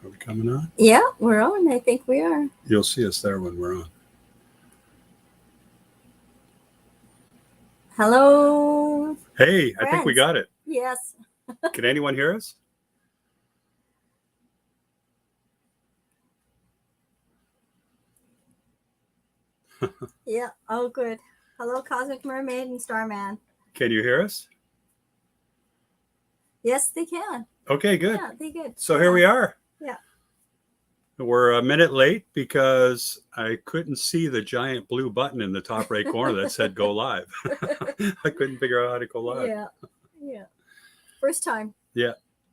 Are we coming on? Yeah, we're on. I think we are. You'll see us there when we're on. Hello. Hey, I think we Friends. got it. Yes. Can anyone hear us? Yeah. Oh, good. Hello, Cosmic Mermaid and Starman. Can you hear us? Yes, they can. Okay, good. Yeah, they good. So here we are. Yeah. We're a minute late because I couldn't see the giant blue button in the top right corner that said go live. I couldn't figure out how to go live. Yeah. Yeah. First time. Yeah.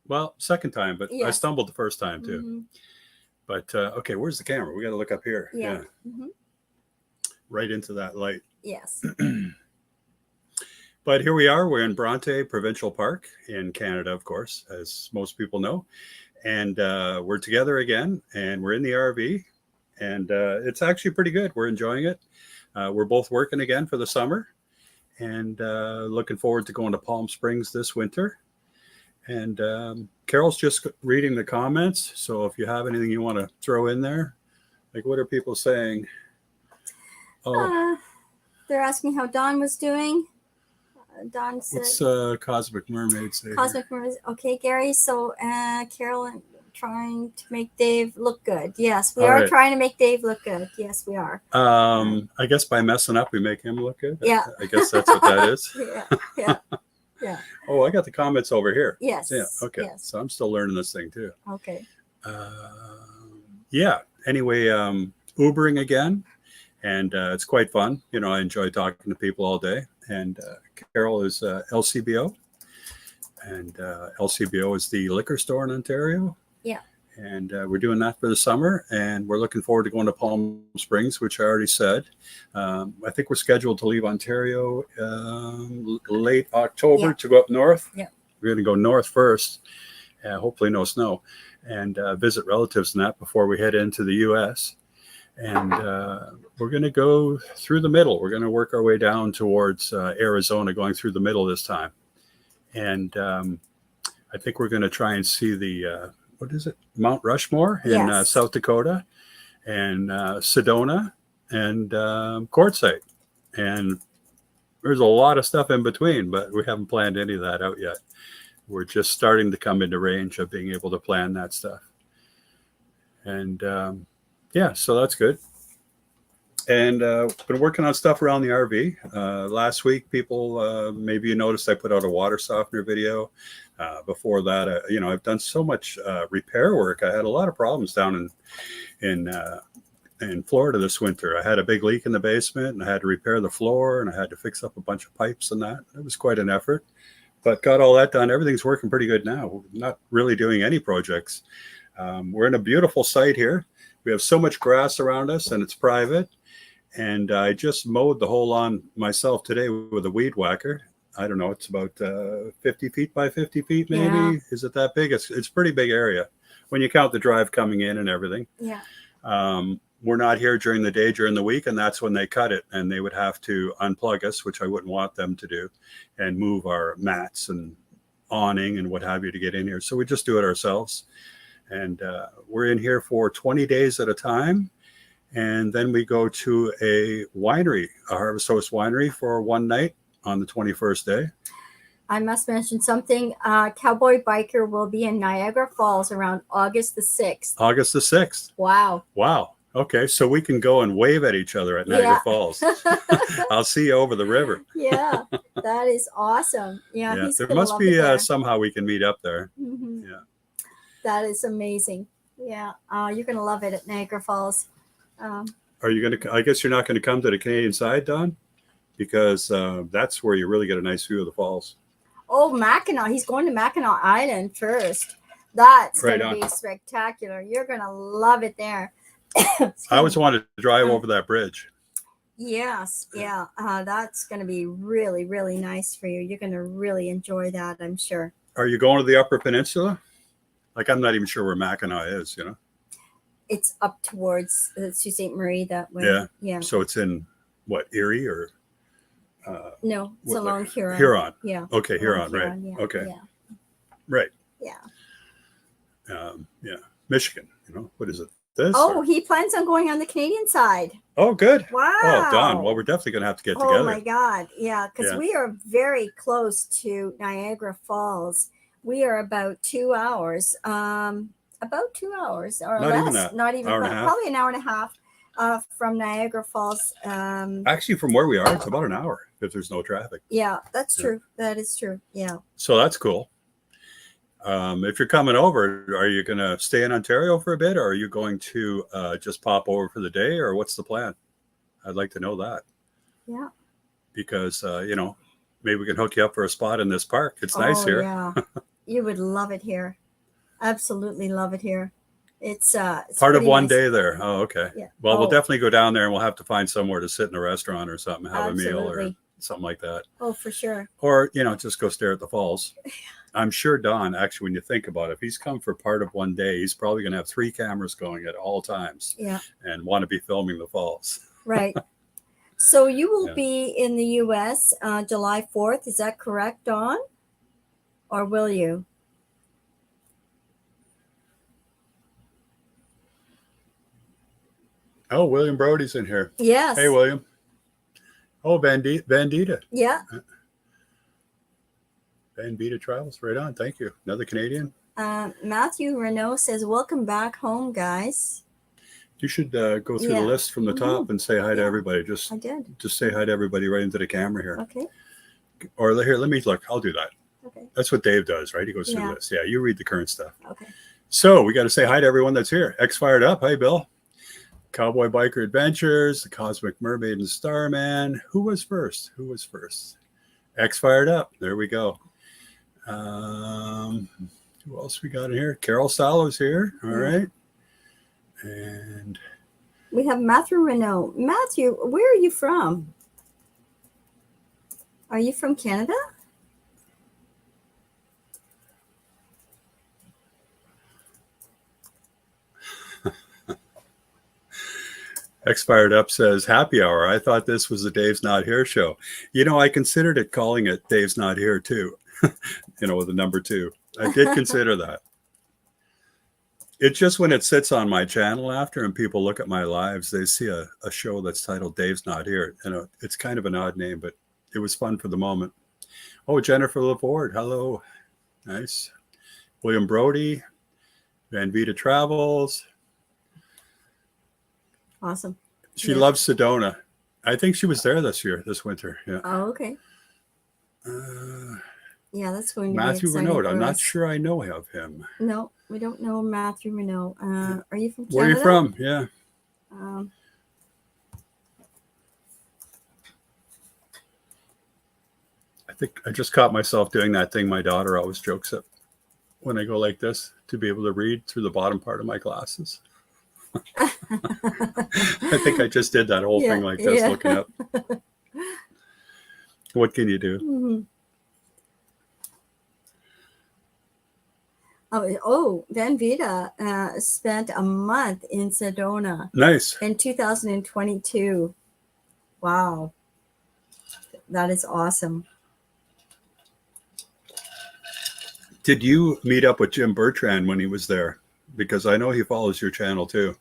Well, second time, but I Yes. stumbled the first time too. Mm-hmm. But okay, where's the camera? We got to look up here. Yeah. Mm-hmm. Right into that light. Yes. But here we are. We're in Bronte Provincial Park in Canada, of course, as most people know. And we're together again, and we're in the RV, and it's actually pretty good. We're enjoying it. We're both working again for the summer, and looking forward to going to Palm Springs this winter. And Carol's just reading the comments, so if you have anything you want to throw in there, like what are people saying? Oh, They're asking how Dawn was doing. Dawn said, what's Cosmic Mermaid say? Cosmic Mermaid. Okay, Gary. So, Carolyn trying to make Dave look good. Yes, we All are right. trying to make Dave look good. Yes, we are. I guess by messing up, we make him look good. Yeah. I guess that's what that is. Yeah. Yeah. Oh, I got the comments over here. Yes. Yeah. Okay. Yes. So I'm still learning this thing too. Okay. Yeah. Anyway, Ubering again, and it's quite fun. You know, I enjoy talking to people all day. And Carol is LCBO, and LCBO is the liquor store in Ontario. Yeah. And we're doing that for the summer, and we're looking forward to going to Palm Springs, which I already said. I think we're scheduled to leave Ontario late October to go up north. Yeah. We're going to go north first, hopefully no snow, and visit relatives and that before we head into the U.S. And we're going to go through the middle. We're going to work our way down towards Arizona, going through the middle this time. And I think we're going to try and see the, what is it? Mount Rushmore in South Dakota, and Sedona, and Quartzsite. And there's a lot of stuff in between, but we haven't planned any of that out yet. We're just starting to come into range of being able to plan that stuff. And yeah, so that's good. And been working on stuff around the RV. Last week, people, maybe you noticed I put out a water softener video. Before that, you know, I've done so much repair work. I had a lot of problems down in Florida this winter. I had a big leak in the basement, and I had to repair the floor, and I had to fix up a bunch of pipes and that. It was quite an effort, but got all that done. Everything's working pretty good now. We're not really doing any projects. We're in a beautiful site here. We have so much grass around us, and it's private. And I just mowed the whole lawn myself today with a weed whacker. I don't know, it's about 50 feet by 50 feet, maybe. Yeah. Is it that big? It's a pretty big area when you count the drive coming in and everything. Yeah. We're not here during the day, during the week, and that's when they cut it. And they would have to unplug us, which I wouldn't want them to do, and move our mats and awning and what have you to get in here. So we just do it ourselves. And we're in here for 20 days at a time. And then we go to a winery, a Harvest Host winery, for one night on the 21st day. I must mention something. Cowboy Biker will be in Niagara Falls around August the 6th. August the 6th. Wow. Wow. Okay. So we can go and wave at each other at Niagara Falls. I'll see you over the river. Yeah. That is awesome. Yeah. Yeah. He's There gonna must love be it there. somehow we can meet up there. Mm-hmm. Yeah. That is amazing. Yeah. You're going to love it at Niagara Falls. Are you going to, I guess you're not going to come to the Canadian side, Don? Because that's where you really get a nice view of the falls. Oh, Mackinac. He's going to Mackinac Island first. That's Right going to be spectacular. You're going to love it there. I always wanted to drive over that bridge. Yes. Yeah. That's going to be really, really nice for you. You're going to really enjoy that, I'm sure. Are you going to the Upper Peninsula? Like, I'm not even sure where Mackinac is, you know? It's up towards Sault Ste. Marie that way. Yeah. Yeah. So it's in, what, Erie or? No, it's along Huron. Huron. Yeah. Okay, Huron, right. Yeah. Okay. Yeah. Right. Yeah. Yeah. Michigan. You know, what is it? This? Oh, or- he plans on going on the Canadian side. Oh, good. Wow. Oh, Don. Well, we're definitely going to have to get Oh together. my God. Yeah, because Yeah. we are very close to Niagara Falls. We are about 2 hours. About 2 hours or Not less. even that. Not even Hour and a half? probably an hour and a half from Niagara Falls. Actually, from where we are, it's about an hour if there's no traffic. Yeah, that's Yeah. true. That is true. Yeah. So that's cool. If you're coming over, are you going to stay in Ontario for a bit, or are you going to just pop over for the day, or what's the plan? I'd like to know that. Yeah. Because, you know, maybe we can hook you up for a spot in this park. It's nice here. Yeah. You would love it here. Absolutely love it here. It's Part of pretty one nice. day there. Oh, okay. Yeah. Well, we'll Oh. definitely go down there and we'll have to find somewhere to sit in a restaurant or something, have a meal or Absolutely. something like that. Oh, for sure. Or, you know, just go stare at the falls. I'm sure Don, actually, when you think about it, if he's come for part of one day, he's probably going to have 3 cameras going at all times Yeah. and want to be filming the falls. Right. So you will Yeah. be in the U.S. July 4th. Is that correct, Dawn? Or will you? Oh, William Brody's in here. Yes. Hey, William. Oh, Bandita. Yeah. Bandita Travels. Right on. Thank you. Another Canadian. Matthew Renault says, "Welcome back home, guys." You should go through Yeah. the list from the top and say hi to Yeah. everybody. Just I did. say hi to everybody right into the camera here. Okay. Or here, let me look. I'll do that. Okay. That's what Dave does, right? He goes through Yeah. the list. Yeah, you read the current stuff. Okay. So we got to say hi to everyone that's here. X Fired Up. Hi, Bill. Cowboy Biker Adventures, the Cosmic Mermaid and Starman. Who was first? X Fired Up. There we go. Who else we got in here? Carol Salo's here. All right. And We have Matthew Renault. Matthew, where are you from? Are you from Canada? X Fired Up says, happy hour. I thought this was the Dave's Not Here show. You know, I considered it calling it Dave's Not Here too, you know, with the number 2. I did consider that. It's just when it sits on my channel after and people look at my lives, they see a show that's titled Dave's Not Here. You know, it's kind of an odd name, but it was fun for the moment. Oh, Jennifer LaFord. Hello. Nice. William Brody, Van Vita Travels. Awesome. She Yeah. loves Sedona. I think she was there this winter. Yeah. Oh, okay. Yeah, that's going to Matthew be exciting Renaud. for I'm not us. sure I know of him. No, we don't know Matthew Renault. Are you from Canada? Where are you from? Yeah. I think I just caught myself doing that thing my daughter always jokes at when I go like this to be able to read through the bottom part of my glasses. I think I just did that whole Yeah, thing like this, yeah. looking up. What can you do? Mhm. Oh, Van Vita spent a month in Sedona Nice. in 2022. Wow. That is awesome. Did you meet up with Jim Bertrand when he was there? Because I know he follows your channel too.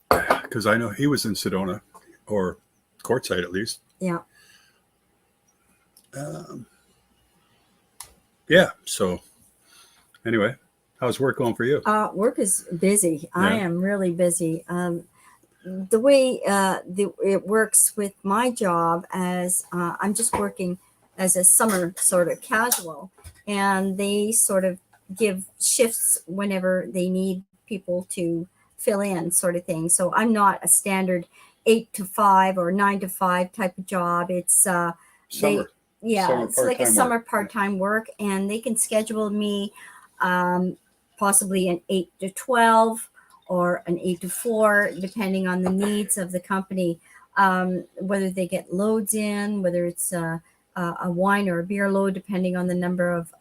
Because I know he was in Sedona, or Quartzsite at least. Yeah. Yeah. So anyway, how's work going for you? Work is busy. I Yeah. am really busy. The way it works with my job, as I'm just working as a summer sort of casual, and they sort of give shifts whenever they need people to fill in, sort of thing. So I'm not a standard 8 to 5 or 9 to 5 type of job. It's Summer. yeah, Summer it's like a part-time summer work. part-time work, and they can schedule me possibly an 8 to 12 or an 8 to 4, depending on the needs of the company. Whether they get loads in, whether it's a wine or a beer load, depending on the number of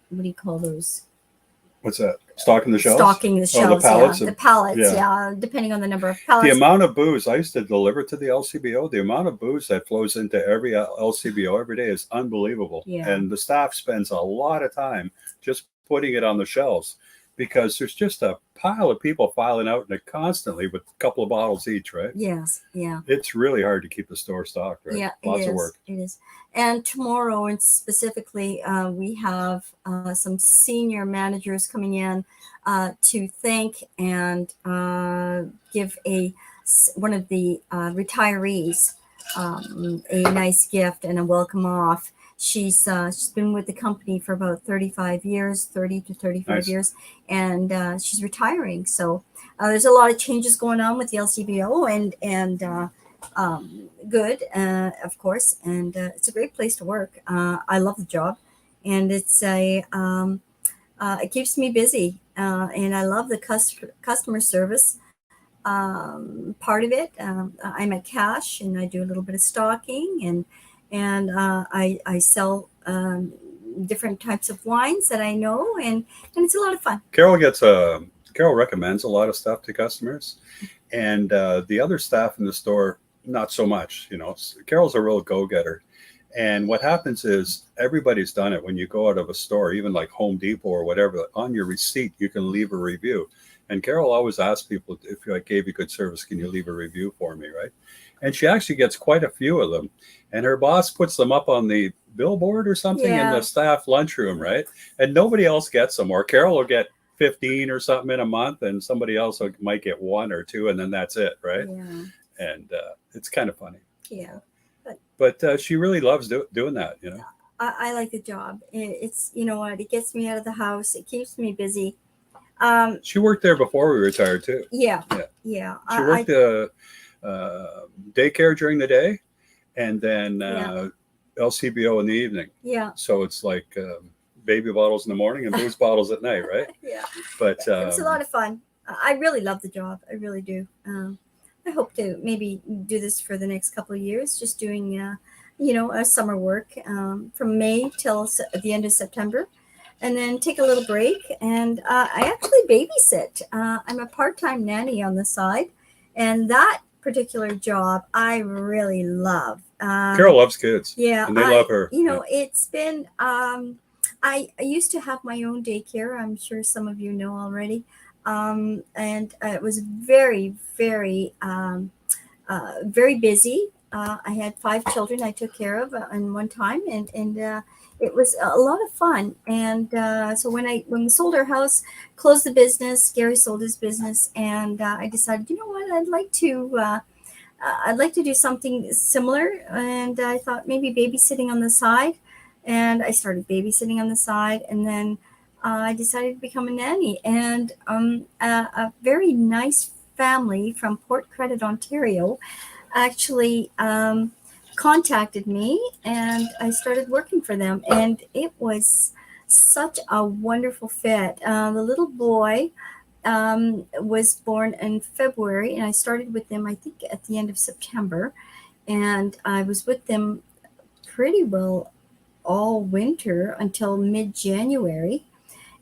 what do you call those? What's that? Stocking the shelves? Stocking the shelves. pallets Yeah, of- the pallets. yeah. Yeah. Depending on the number of The pallets. amount of booze I used to deliver to the LCBO, the amount of booze that flows into every LCBO every day is unbelievable. Yeah. And the staff spends a lot of time just putting it on the shelves because there's just a pile of people filing out in it constantly with a couple of bottles each, right? Yes. Yeah. It's really hard to keep the store stocked, right? Yeah, Lots it of is. work. It is. And tomorrow, and specifically, we have some senior managers coming in to thank and give one of the retirees a nice gift and a welcome off. She's been with the company for about 35 years, 30 to 35 Nice. years, and she's retiring. So there's a lot of changes going on with the LCBO, and good, of course, and it's a great place to work. I love the job, and it keeps me busy, and I love the customer service part of it. I'm at Cash, and I do a little bit of stocking, and I sell different types of wines that I know, and it's a lot of fun. Carol recommends a lot of stuff to customers, and the other staff in the store, not so much. Carol's a real go-getter. And what happens is everybody's done it. When you go out of a store, even like Home Depot or whatever, on your receipt, you can leave a review. And Carol always asks people, if I gave you good service, can you leave a review for me, right? And she actually gets quite a few of them. And her boss puts them up on the billboard or something in the staff lunchroom, right? And nobody else gets them. Or Carol will get 15 or something in a month, and somebody else might get 1 or 2, and then that's it, right? Yeah. And it's kind of funny. Yeah. But she really loves doing that, I like the job. It's, what, it gets me out of the house. It keeps me busy. She worked there before we retired too. Yeah. She worked daycare during the day, and then LCBO in the evening. Yeah. So it's like baby bottles in the morning and booze bottles at night, right? Yeah. But it was a lot of fun. I really love the job. I really do. I hope to maybe do this for the next couple of years, just doing, a summer work from May till the end of September, and then take a little break. And I actually babysit. I'm a part-time nanny on the side, and that particular job I really love. Carol loves kids. Yeah, and they love her. It's been. I used to have my own daycare. I'm sure some of you know already. And it was very, very, very busy. I had 5 children I took care of in one time, and it was a lot of fun. And so when we sold our house, closed the business, Gary sold his business, and I decided, you know what, I'd like to do something similar. And I thought maybe babysitting on the side, and I started babysitting on the side, and then I decided to become a nanny. And a very nice family from Port Credit, Ontario, actually contacted me, and I started working for them. And it was such a wonderful fit. The little boy was born in February, and I started with them, I think, at the end of September. And I was with them pretty well all winter until mid-January.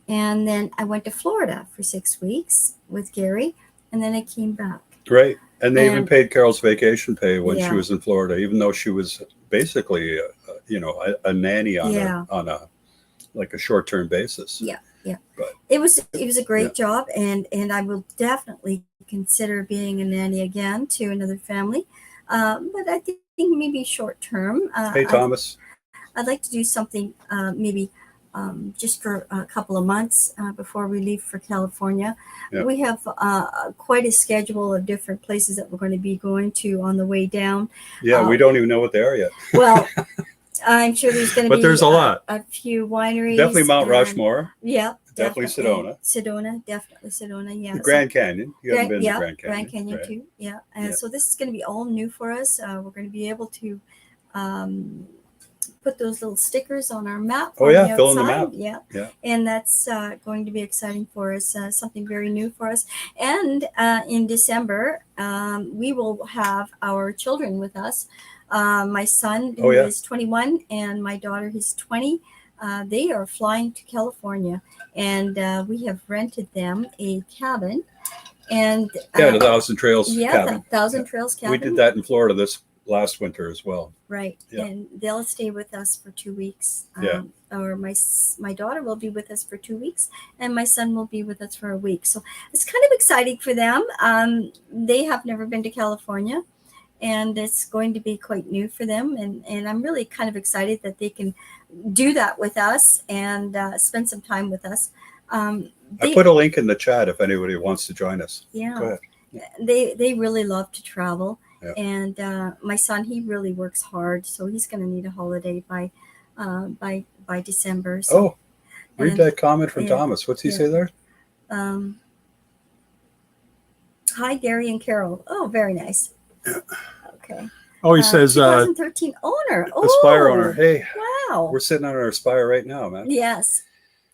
And then I went to Florida for 6 weeks with Gary, and then I came back. Great. And they even paid Carol's vacation pay when Yeah. she was in Florida, even though she was basically, a nanny on a like a short-term basis. Yeah. But It was a great job, and I will definitely consider being a nanny again to another family. But I think maybe short term. hey, Thomas. I'd like to do something maybe just for a couple of months before we leave for California. Yeah. We have quite a schedule of different places that we're going to be going to on the way down. Yeah, we don't even know what they are yet. Well, I'm sure there's going to But be there's a lot. A few wineries. Definitely Mount and- Rushmore. Yeah. Definitely Sedona. Definitely Sedona, yeah. The Grand Canyon. You haven't been to Yeah, Grand Canyon. Grand Canyon right? too. Yeah. And so this is going to be all new for us. We're going to be able to put those little stickers on our map. Oh, on yeah, the fill in the outside. map. Yeah. And that's going to be exciting for us, something very new for us. And in December, we will have our children with us. My son, who is 21, and my daughter, who's 20. They are flying to California, and we have rented them a cabin. And Yeah, the Thousand Trails yeah, cabin. Thousand Trails cabin. We did that in Florida this last winter as well. Right. Yeah. And they'll stay with us for 2 weeks. Yeah. Or my daughter will be with us for 2 weeks, and my son will be with us for a week. So it's kind of exciting for them. They have never been to California, and it's going to be quite new for them. And I'm really kind of excited that they can do that with us and spend some time with us. I put a link in the chat if anybody wants to join us. Yeah. Go ahead. They really love to travel. Yeah. And my son, he really works hard, so he's going to need a holiday by December. So, Oh, read that comment from and- Thomas. What's he yeah. say there? Hi, Gary and Carol. Oh, very nice. Okay. Oh, he says 2013 owner. Aspire owner. Hey, Wow. we're sitting on our Aspire right now, man. Yes.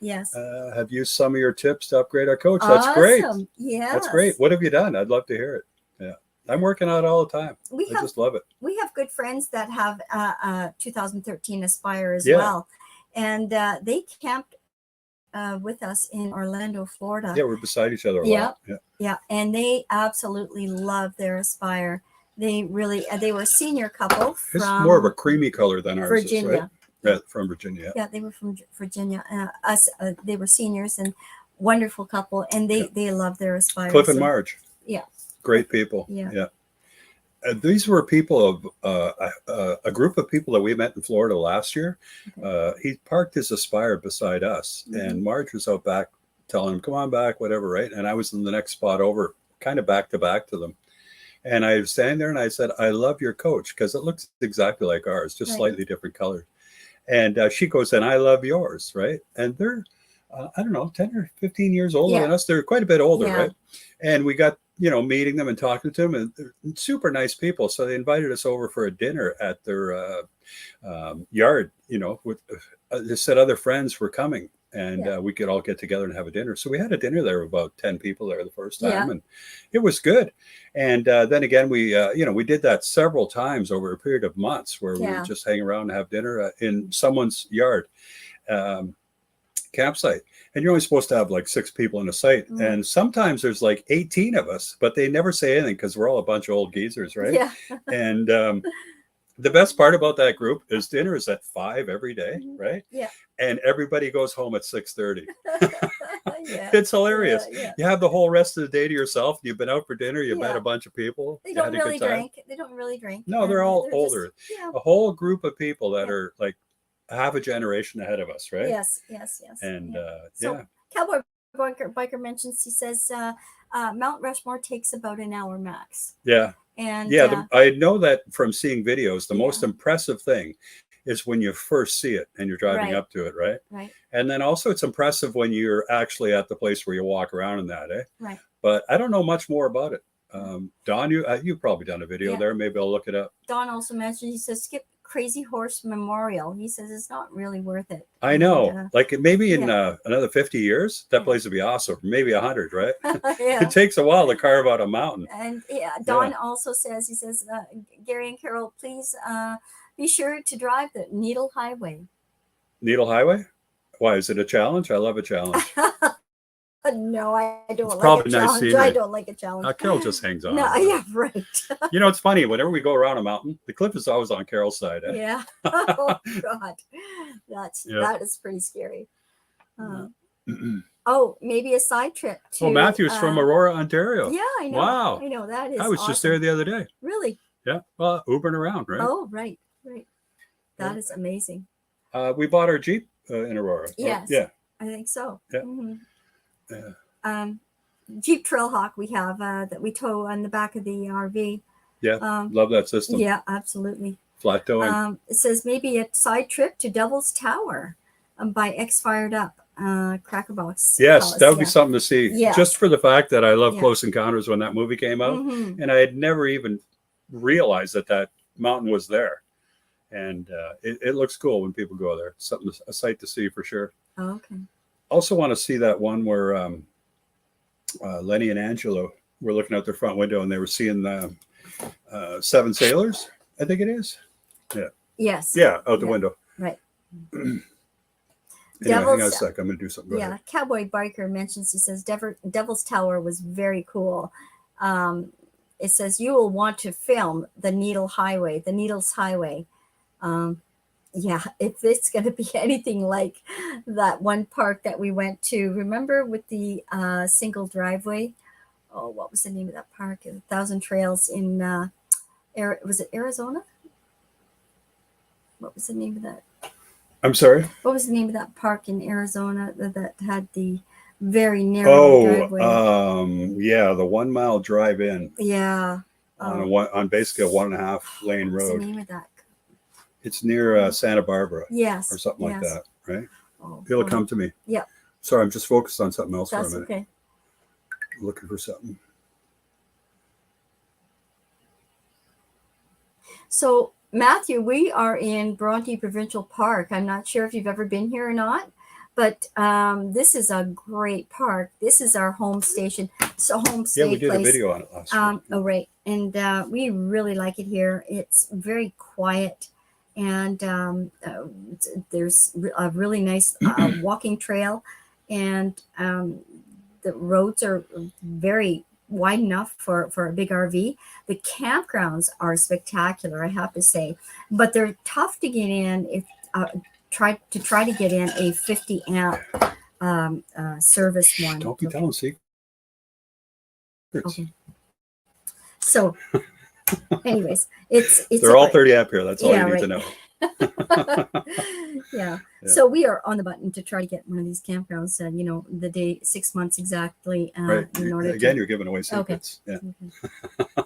Yes. Have used some of your tips to upgrade our coach. That's great. Yeah. That's great. What have you done? I'd love to hear it. Yeah, I'm working on it all the time. I just love it. We have good friends that have 2013 Aspire as Yeah. well, and they camped with us in Orlando, Florida. Yeah, we're beside each other a Yeah. lot. Yeah. Yeah, and they absolutely love their Aspire. They really they were a senior couple It's from more of a creamy color than ours is, Virginia. right? Yeah, from Virginia. Yeah, they were from Virginia. They were seniors and wonderful couple, and they love their Aspire. Cliff and Marge. Yeah. Great people. Yeah. These were people of a group of people that we met in Florida last year. Okay. He parked his Aspire beside us, and Marge was out back telling him, "Come on back, whatever," right? And I was in the next spot over, kind of back to back to them. And I was standing there, and I said, "I love your coach because it looks exactly like ours, just Right. slightly different color." And she goes, "And I love yours," right? And they're, I don't know, 10 or 15 years older than us. They're quite a bit older, Yeah. right? And we got, meeting them and talking to them, and they're super nice people. So they invited us over for a dinner at their yard, with they said other friends were coming, and we could all get together and have a dinner. So we had a dinner there with about 10 people there the first time, Yeah. and it was good. And then again, we did that several times over a period of months where we would just hang around and have dinner in someone's yard campsite. And you're only supposed to have like 6 people in a site. And sometimes there's like 18 of us, but they never say anything because we're all a bunch of old geezers, right? Yeah. And the best part about that group is dinner is at 5 every day, right? Yeah. And everybody goes home at 6:30. Yeah. It's hilarious. Yeah. You have the whole rest of the day to yourself. You've been out for dinner. You've met Yeah. a bunch of people. They you don't had a good really time. drink. They don't really drink. No, they're all just- older. yeah. A whole group of people that Yeah. are like half a generation ahead of us, right? Yes. And So Cowboy Biker mentions, he says Mount Rushmore takes about an hour max. yeah. And I know that from seeing videos. The Yeah. most impressive thing is when you first see it and you're driving Right. up to it, right? right. And then also it's impressive when you're actually at the place where you walk around in that, eh? Right. But I don't know much more about it. Don, you've probably done a video Yeah. there. Maybe I'll look it up. Don also mentioned, he says, skip Crazy Horse Memorial. He says it's not really worth it. I know. And, Like maybe in another 50 years, that place would be awesome. Maybe 100, right? yeah. It takes a while to carve out a mountain. And Don also says, he says, Gary and Carol, please be sure to drive the Needle Highway. Needle Highway? Why, is it a challenge? I love a challenge. No, I don't like probably a nice challenge. scenery. I don't like a challenge. Carol just hangs on. No, yeah, right. It's funny. Whenever we go around a mountain, the cliff is always on Carol's side. Eh? Yeah. Oh God, Yeah. that is pretty scary. Oh, maybe a side trip to. Oh, Matthew's from Aurora, Ontario. Yeah, I know. Wow. I know that is. I was just there awesome. the other day. Really? Yeah. Well, Ubering around, right? Oh, right. That is amazing. We bought our Jeep in Aurora. Yes. Yeah. I think so. Yeah. Mhm. Yeah. Jeep Trailhawk we have that we tow on the back of the RV. Yeah. Love that system. Yeah, absolutely. Flat towing. It says maybe a side trip to Devil's Tower by X Fired Up Crackerbox. Yes, Palace. that would be Yeah. something to see. Yeah. Just for the fact that I love Yeah. Close Encounters when that movie came out. Mhm. And I had never even realized that mountain was there. And it looks cool when people go there. Something, a sight to see for sure. Oh, okay. Also want to see that one where Lenny and Angelo were looking out their front window and they were seeing the Seven Sailors, I think it is. Yes. Yeah, out the Yeah. window. Right. Anyway, hang on a Devil's, sec. I'm going to do something. Go yeah, ahead. Cowboy Biker mentions, he says, Devil's Tower was very cool. It says, you will want to film the Needles Highway. Um, yeah, if it's going to be anything like that one park that we went to, remember with the single driveway? Oh, what was the name of that park? Thousand Trails in, was it Arizona? What was the name of that? I'm sorry. What was the name of that park in Arizona that had the very narrow driveway? Yeah, the 1 mile drive in Yeah. on basically a 1.5 lane What's the road. name of that? It's near Santa Barbara Yes. or something like yes. that, right? Oh, It'll come to me. Yeah. Sorry, I'm just focused on something else for a That's minute. okay. Looking for something. So, Matthew, we are in Bronte Provincial Park. I'm not sure if you've ever been here or not, but this is a great park. This is our home station. It's a homestay Yeah, we did place. a video on it last week. Oh, right. And we really like it here. It's very quiet. And there's a really nice walking trail. And the roads are very wide enough for a big RV. The campgrounds are spectacular, I have to say, but they're tough to get in if try to get in a 50 amp service one. Don't be telling secrets. Okay. So, anyways, it's They're all 30 amp here. That's all Yeah, you need right. to know. Yeah. Yeah. So we are on the button to try to get one of these campgrounds. The day 6 months exactly. Right. In order Again, to. you're giving away secrets. Yeah. Okay.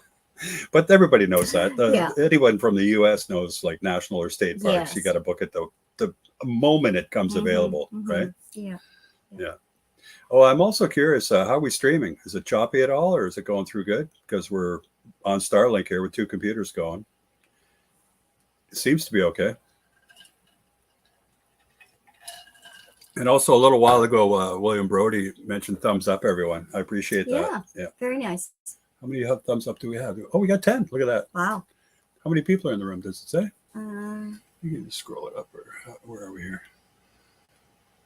But everybody knows that. Yeah. Anyone from the U.S. knows, like national or state parks. Yes. You got to book it the moment it comes available, right? Yeah. Oh, I'm also curious. How are we streaming? Is it choppy at all, or is it going through good? Because we're on Starlink here with 2 computers going. It seems to be okay. And also, a little while ago, William Brody mentioned thumbs up, everyone. I appreciate that. Yeah. Very nice. How many thumbs up do we have? Oh, we got 10. Look at that. Wow. How many people are in the room? Does it say? You can just scroll it up. Or where are we here?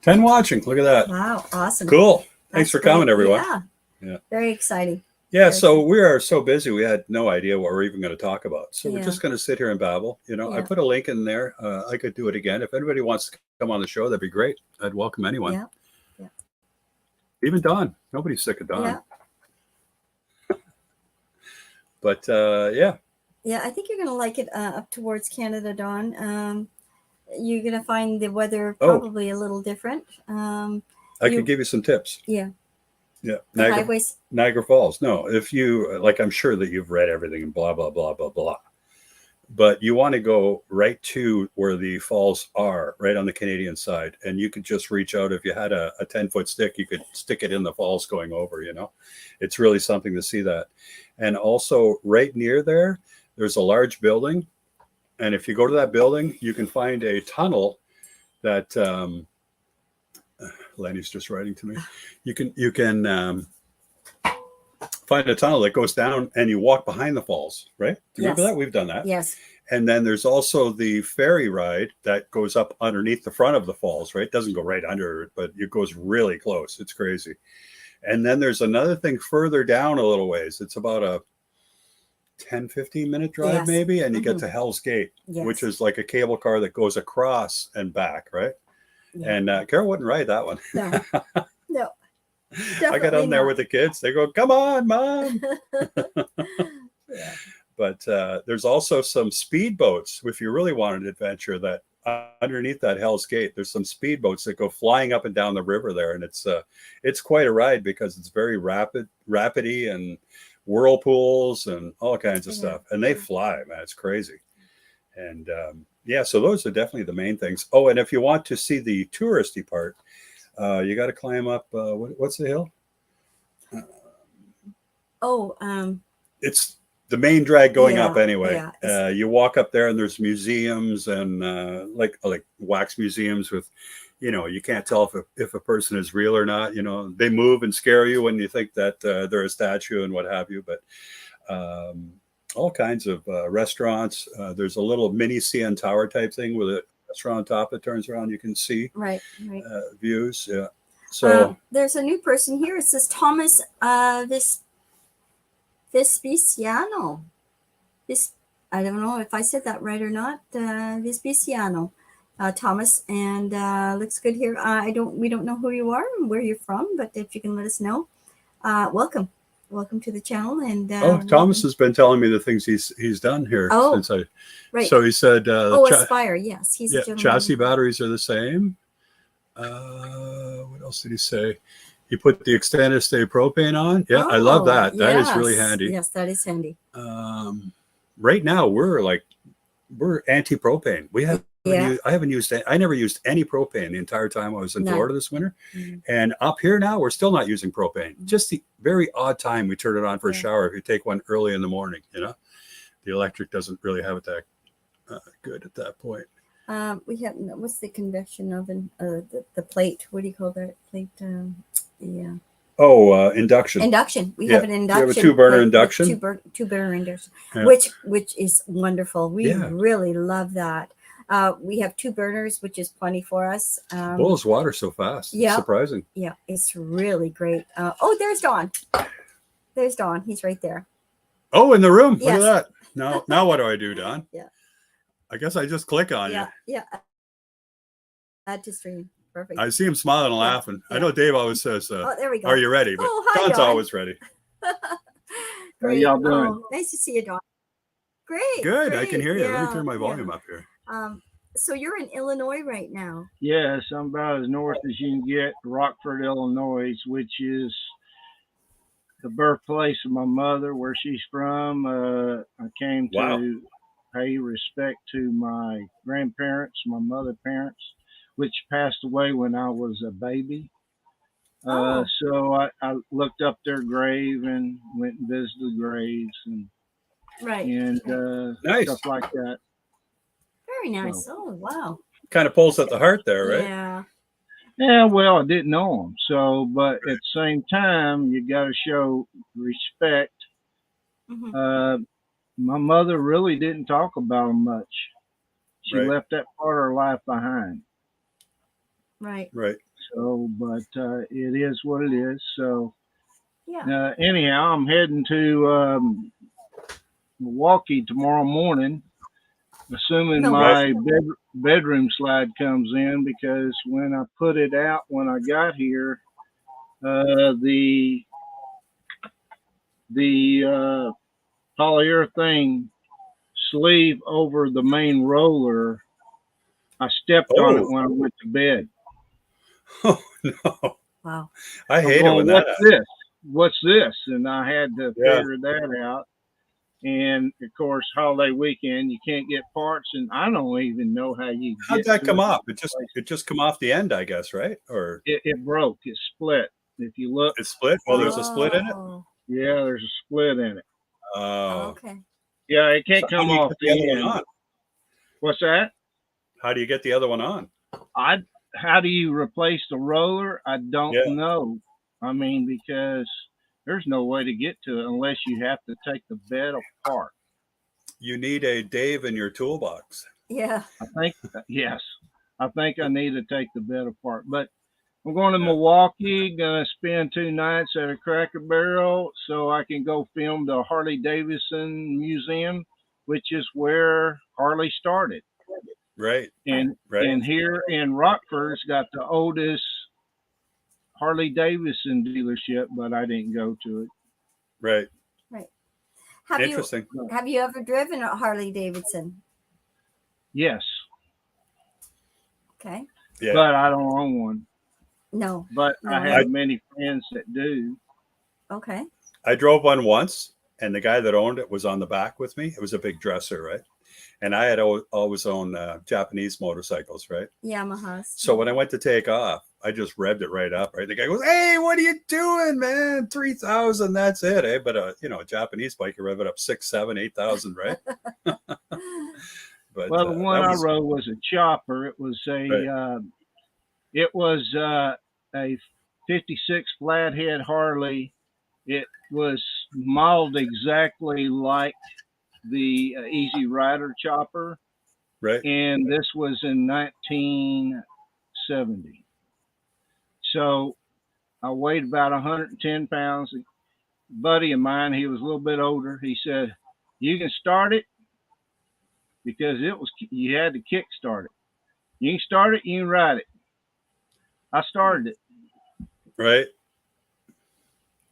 10 watching. Look at that. Wow. Awesome. Cool. Thanks That's for coming, great. everyone. Yeah. Very exciting. Yeah, so we are so busy, we had no idea what we're even going to talk about. So we're Yeah. just going to sit here and babble. I Yeah. put a link in there. I could do it again. If anybody wants to come on the show, that'd be great. I'd welcome anyone. Yeah. Even Don. Nobody's sick of Don. Yeah. But yeah. Yeah, I think you're going to like it up towards Canada, Dawn. You're going to find the weather probably a little different. I could give you some tips. Yeah. Yeah. The highways. Niagara Falls. No, if you like, I'm sure that you've read everything and blah, blah, blah, blah, blah. But you want to go right to where the falls are, right on the Canadian side. And you could just reach out. If you had a 10-foot stick, you could stick it in the falls going over, It's really something to see that. And also right near there, there's a large building. And if you go to that building, you can find a tunnel that Lenny's just writing to me. You can find a tunnel that goes down and you walk behind the falls, right? Do you remember that? We've done that. Yes. And then there's also the ferry ride that goes up underneath the front of the falls, right? It doesn't go right under it, but it goes really close. It's crazy. And then there's another thing further down a little ways. It's about a 10-15 minute drive maybe, and you get to Hell's Gate, which is like a cable car that goes across and back, right? Yeah. And Carol wouldn't ride that one. No. I got on there with the kids. They go, "Come on, Mom." Yeah. But there's also some speedboats. If you really want an adventure, that underneath that Hell's Gate, there's some speedboats that go flying up and down the river there, and it's quite a ride because it's very rapidy and whirlpools and all kinds of stuff. And they fly, man. It's crazy. And so those are definitely the main things. Oh, and if you want to see the touristy part, you got to climb up. What's the hill? It's the main drag going up anyway. You walk up there and there's museums and like wax museums with, you can't tell if a person is real or not. They move and scare you when you think that they're a statue and what have you. But all kinds of restaurants. There's a little mini CN Tower type thing with restaurant on top that turns around. You can see Right. views. Yeah. So There's a new person here. It says Thomas Vespiciano. This, I don't know if I said that right or not. Vespiciano, Thomas, and looks good here. We don't know who you are and where you're from, but if you can let us know, welcome to the channel. And Thomas has been telling me the things he's done here since I. Right. So he said, Aspire. Yes, he's a gentleman. Chassis batteries are the same. What else did he say? He put the extended stay propane on. Yeah, I love that. That is really handy. Yes, that is handy. Right now we're anti-propane. I never used any propane the entire time I was in Florida this winter. And up here now, we're still not using propane. Just the very odd time we turn it on for a shower. If you take one early in the morning, the electric doesn't really have it that good at that point. We have, what's the convection oven? The plate. What do you call that plate? Induction. Induction. We have an induction. We have a two-burner induction. Two-burner induction, which is wonderful. We really love that. We have 2 burners, which is plenty for us. Boils water so fast. It's surprising. Yeah, it's really great. There's Don. There's Don. He's right there. Oh, in the room. Yes. Look at that. Now what do I do, Don? Yeah. I guess I just click on you. Yeah. Add to stream. Perfect. I see him smiling and laughing. I know Dave always says, there we go. Are you ready? But hi, Don's Don. always ready. How y'all doing? Nice to see you, Don. Great. Good. Great. I can hear you. Let me turn my volume up here. So you're in Illinois right now. Yes, I'm about as north as you can get, Rockford, Illinois, which is the birthplace of my mother, where she's from. I came to pay respect to my grandparents, my mother parents, which passed away when I was a baby. So I looked up their grave and went and visited the graves and nice. Stuff like that. Very nice. Oh, wow. Kind of pulls at the heart there, right? Yeah, well, I didn't know them. So, but at the same time, you got to show respect. My mother really didn't talk about them much. She left that part of her life behind. Right. So, but it is what it is. So, anyhow, I'm heading to Milwaukee tomorrow morning, assuming my bedroom slide comes in, because when I put it out when I got here, the polyurethane sleeve over the main roller, I stepped on it when I went to bed. Oh no! Wow! I hate it when that happens. What's this? And I had to figure that out. And of course, holiday weekend, you can't get parts, and I don't even know how you. How'd that come off? It just come off the end, I guess, right? Or it broke. It split. If you look, it split. Well, there's a split in it. Yeah, there's a split in it. Oh, okay. Yeah, it can't come off the end. On? What's that? How do you get the other one on? How do you replace the roller? I don't know. I mean, because there's no way to get to it unless you have to take the bed apart. You need a Dave in your toolbox. Yeah. I think, yes. I think I need to take the bed apart. But I'm going to Milwaukee, going to spend 2 nights at a Cracker Barrel so I can go film the Harley Davidson Museum, which is where Harley started. Right. And here in Rockford's got the oldest Harley Davidson dealership, but I didn't go to it. Right. Interesting. Have you ever driven a Harley Davidson? Yes. Okay. Yeah. But I don't own one. No. But I have many friends that do. Okay. I drove one once, and the guy that owned it was on the back with me. It was a big dresser, right? And I had always owned Japanese motorcycles, right? Yamahas. So when I went to take off, I just revved it right up, right? The guy goes, "Hey, what are you doing, man? 3,000, that's it, eh?" But a Japanese bike, you rev it up 6, 7, 8,000, right? But well, the one I rode was a chopper. It was a 56 flathead Harley. It was modeled exactly like the Easy Rider chopper, Right. and this was in 1970. So I weighed about 110 pounds. A buddy of mine, he was a little bit older. He said, "You can start it because you had to kick start it. You can start it, you can ride it." I started it. Right.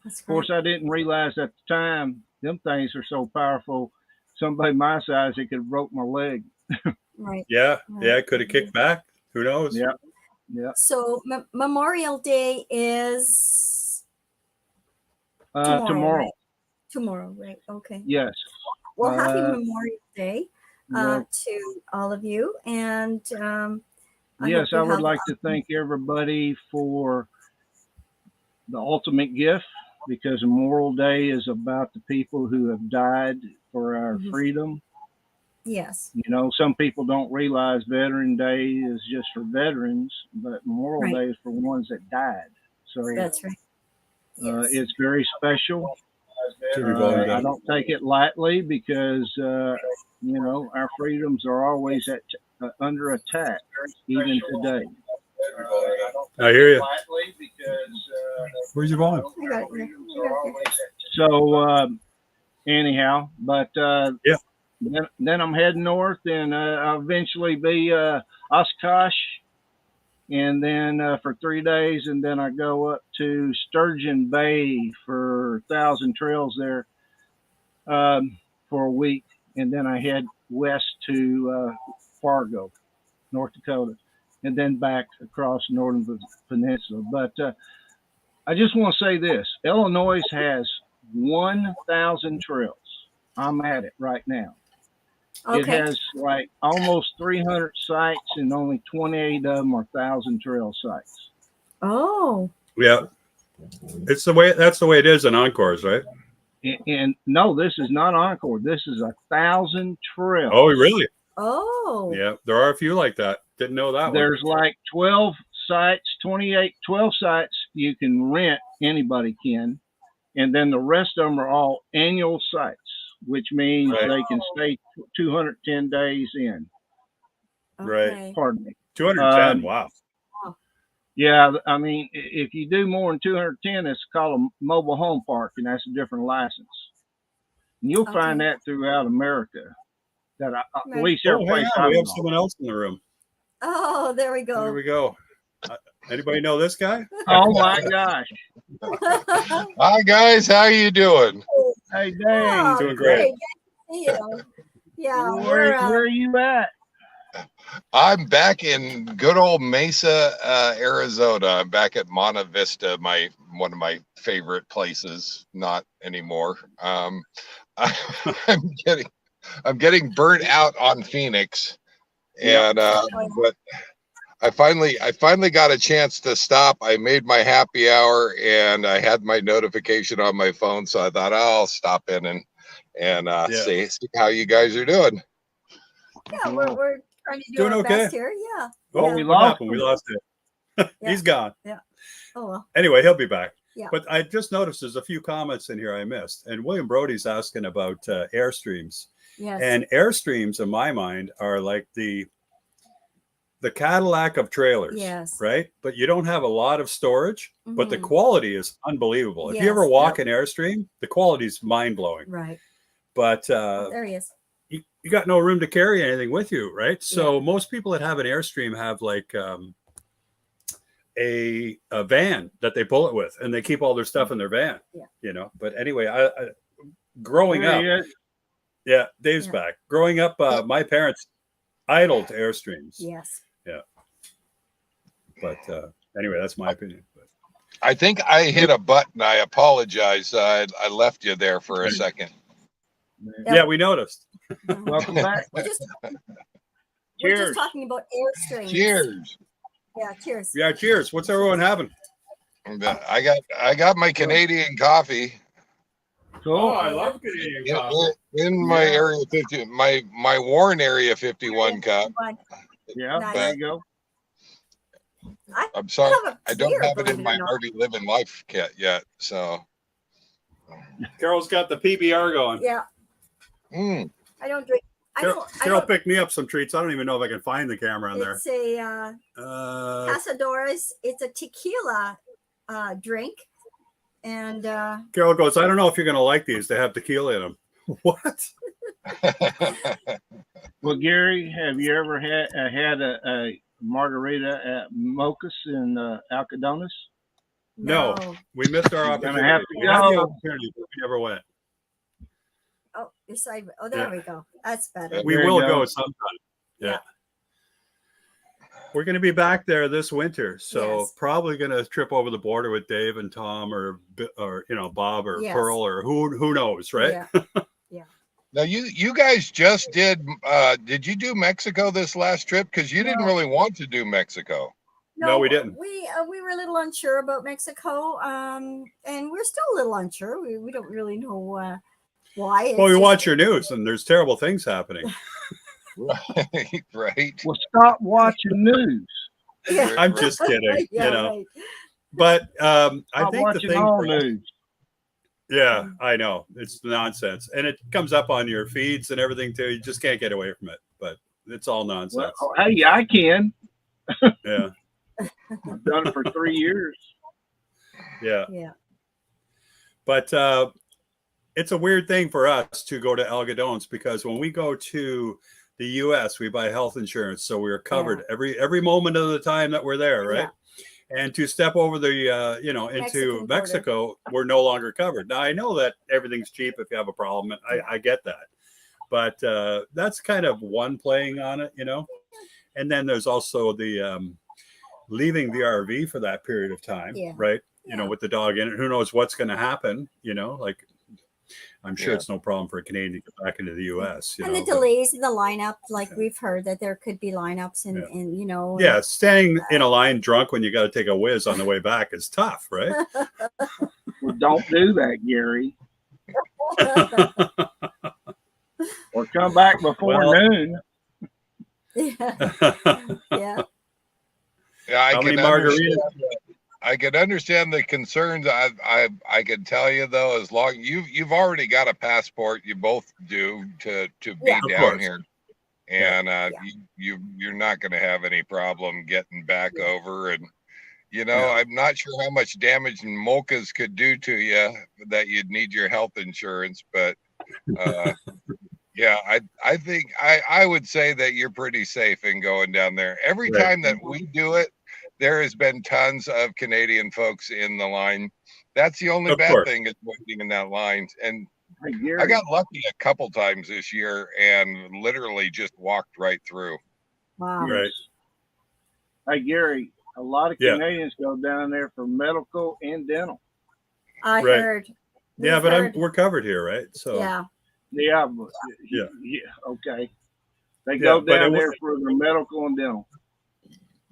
That's Of course, great. I didn't realize at the time them things are so powerful. Somebody my size, it could have broke my leg. Right. Yeah. Right. Yeah. Could have kicked back. Who knows? Yeah, yeah. So Memorial Day is tomorrow. Tomorrow, Right? Tomorrow, right? Okay. yes. Well, happy Uh, Memorial Day well, to all of you, and I yes, hope you I would have. like to thank everybody for the ultimate gift, because Memorial Day is about the people who have died for our Mhm. freedom. Yes. You know, some people don't realize Veteran Day is just for veterans, but Memorial Right. Day is for ones that died. So That's right. Yes. it's very special. Turn your volume I down. don't take it lightly because, you know, our freedoms are always under attack, even today. I hear you. Lightly because, Where's your volume? I got it. Yeah. I got it. so, anyhow, but Yeah. then I'm heading north, and I'll eventually be Oshkosh, and then for 3 days, and then I go up to Sturgeon Bay for 1,000 trails there for a week, and then I head west to Fargo, North Dakota, and then back across the northern peninsula. But I just want to say this: Illinois has 1,000 trails. I'm at it right now. It Okay. has like almost 300 sites, and only 28 of them are 1,000 trail sites. Oh. Yeah. It's the way. That's the way it is in Encores, right? And no, this is not Encore. This is 1,000 trails. Oh, really? Oh. Yeah. There are a few like that. Didn't know that one. There's like 12 sites, 12 sites you can rent, anybody can. And then the rest of them are all annual sites, which means Right. they can stay 210 days in. Right. Okay. Pardon me. 210. Wow. Yeah, I mean, if you do more than 210, it's called a mobile home park, and that's a different license. And you'll find Okay. that throughout America. That at Right. least Oh, every hang place on. I We have know. someone else in the room. Oh, there we There go. we go. Anybody know this guy? Oh my gosh! Hi guys, how you doing? Hey, Dave, Oh, Doing great. Good to see you. Yeah, where are you at? I'm back in good old Mesa, Arizona. I'm back at Monte Vista, one of my favorite places. Not anymore. I'm getting burnt out on Phoenix, and but I finally got a chance to stop. I made my happy hour, and I had my notification on my phone, so I thought, oh, I'll stop in and see how you guys are doing. Yeah, we're trying to do Doing our okay. best here. Yeah. Oh, Yeah. we what lost happened? We him. lost it. Yeah. He's gone. Oh well. Anyway, he'll be back. Yeah. But I just noticed there's a few comments in here I missed. And William Brody's asking about Airstreams. Yes. And Airstreams, in my mind, are like the Cadillac of trailers. Yes. Right? But you don't have a lot of storage, but the Mhm. quality is unbelievable. If you ever Yes. walk an Airstream, the quality is mind-blowing. Right. But There he is. you got no room to carry anything with you, right? So most people that have an Airstream have like a van that they pull it with, and they keep all their stuff in their van. Yeah. You know. But anyway, I growing There up, he is. yeah, Dave's Yeah. back. Growing up, my parents idled Airstreams. Yes. But anyway, that's my opinion. But, I think I hit a button. I apologize. I left you there for a second. yeah, we noticed. Welcome back. We're just Cheers. talking about Airstreams. Cheers. Yeah. Cheers. Yeah, cheers. What's everyone having? And, I got my Canadian coffee Cool. love Canadian in my area 50, my Warren Area 51 cup. But Yeah, Nice. there you go. I'm sorry, have a I don't beer, have it believe in it my or not. Hardy Living Life kit yet. So, Carol's got the PBR going. yeah, mm, I don't drink. Carol picked me up some treats. I don't even know if I can find the camera on there. It's a Casadores. It's a tequila drink, and Carol goes, I don't know if you're going to like these. They have tequila in them. What? Well, Gary, have you ever had a margarita at Mocha's in Alcodones? No, we missed our You're opportunity. gonna have to We had the go. opportunity, but we never went. oh, your side. Oh, there we go. That's better. We There you will go. go sometime. Yeah. We're going to be back there this winter, so Yes. probably going to trip over the border with Dave and Tom, or Bob or Yes. Pearl, or who knows, right? Yeah. Now you guys just did you do Mexico this last trip? Because you didn't No. really want to do Mexico. No, we didn't. We were a little unsure about Mexico, and we're still a little unsure. We don't really know why. Well, we watch your news, and there's terrible things happening. Right. Well, stop watching news. Yeah. I'm just kidding, Yeah, know. right. But I Stop think the watching thing, all news. yeah, I know it's nonsense, and it comes up on your feeds and everything too. You just can't get away from it, but it's all Well, nonsense. hey, I can. Yeah, I've done it for 3 years. yeah. Yeah. But it's a weird thing for us to go to Algodones, because when we go to the U.S., we buy health insurance, so we're covered every moment of the time that we're there, right? And to step over the into Mexican Mexico, we're no longer covered. Now I know that everything's cheap if you have a problem, and I get that, but that's kind of one playing on it, And then there's also the leaving the RV for that period of time, right? With the dog in it, who knows what's going to happen? Like, I'm sure it's no problem for a Canadian to get back into the U.S. And the delays in the lineup, like we've heard that there could be lineups, and Yeah, staying in a line drunk when you got to take a whiz on the way back is tough, right? Well, don't do that, Gary. Or come back before noon. Yeah. Yeah, How many margaritas? I can understand the concerns. I can tell you though, as long you've already got a passport, you both do to be Of down course. here, and you're not going to have any problem getting back over. And I'm not sure how much damage Mocha's could do to you that you'd need your health insurance, but yeah, I think I would say that you're pretty safe in going down there. Every Right. time that we do it, there has been tons of Canadian folks in the line. That's the only Of bad course. thing is waiting in that line. And Hey, Gary, I got lucky a couple times this year and literally just walked right through. Wow. Right. Hey, Gary, a lot of Yeah. Canadians go down there for medical and dental. I Right. heard. Yeah, We've but heard. we're covered here, right? So Yeah. Yeah, but, Yeah. okay. They Yeah, go but down it there was- for the medical and dental.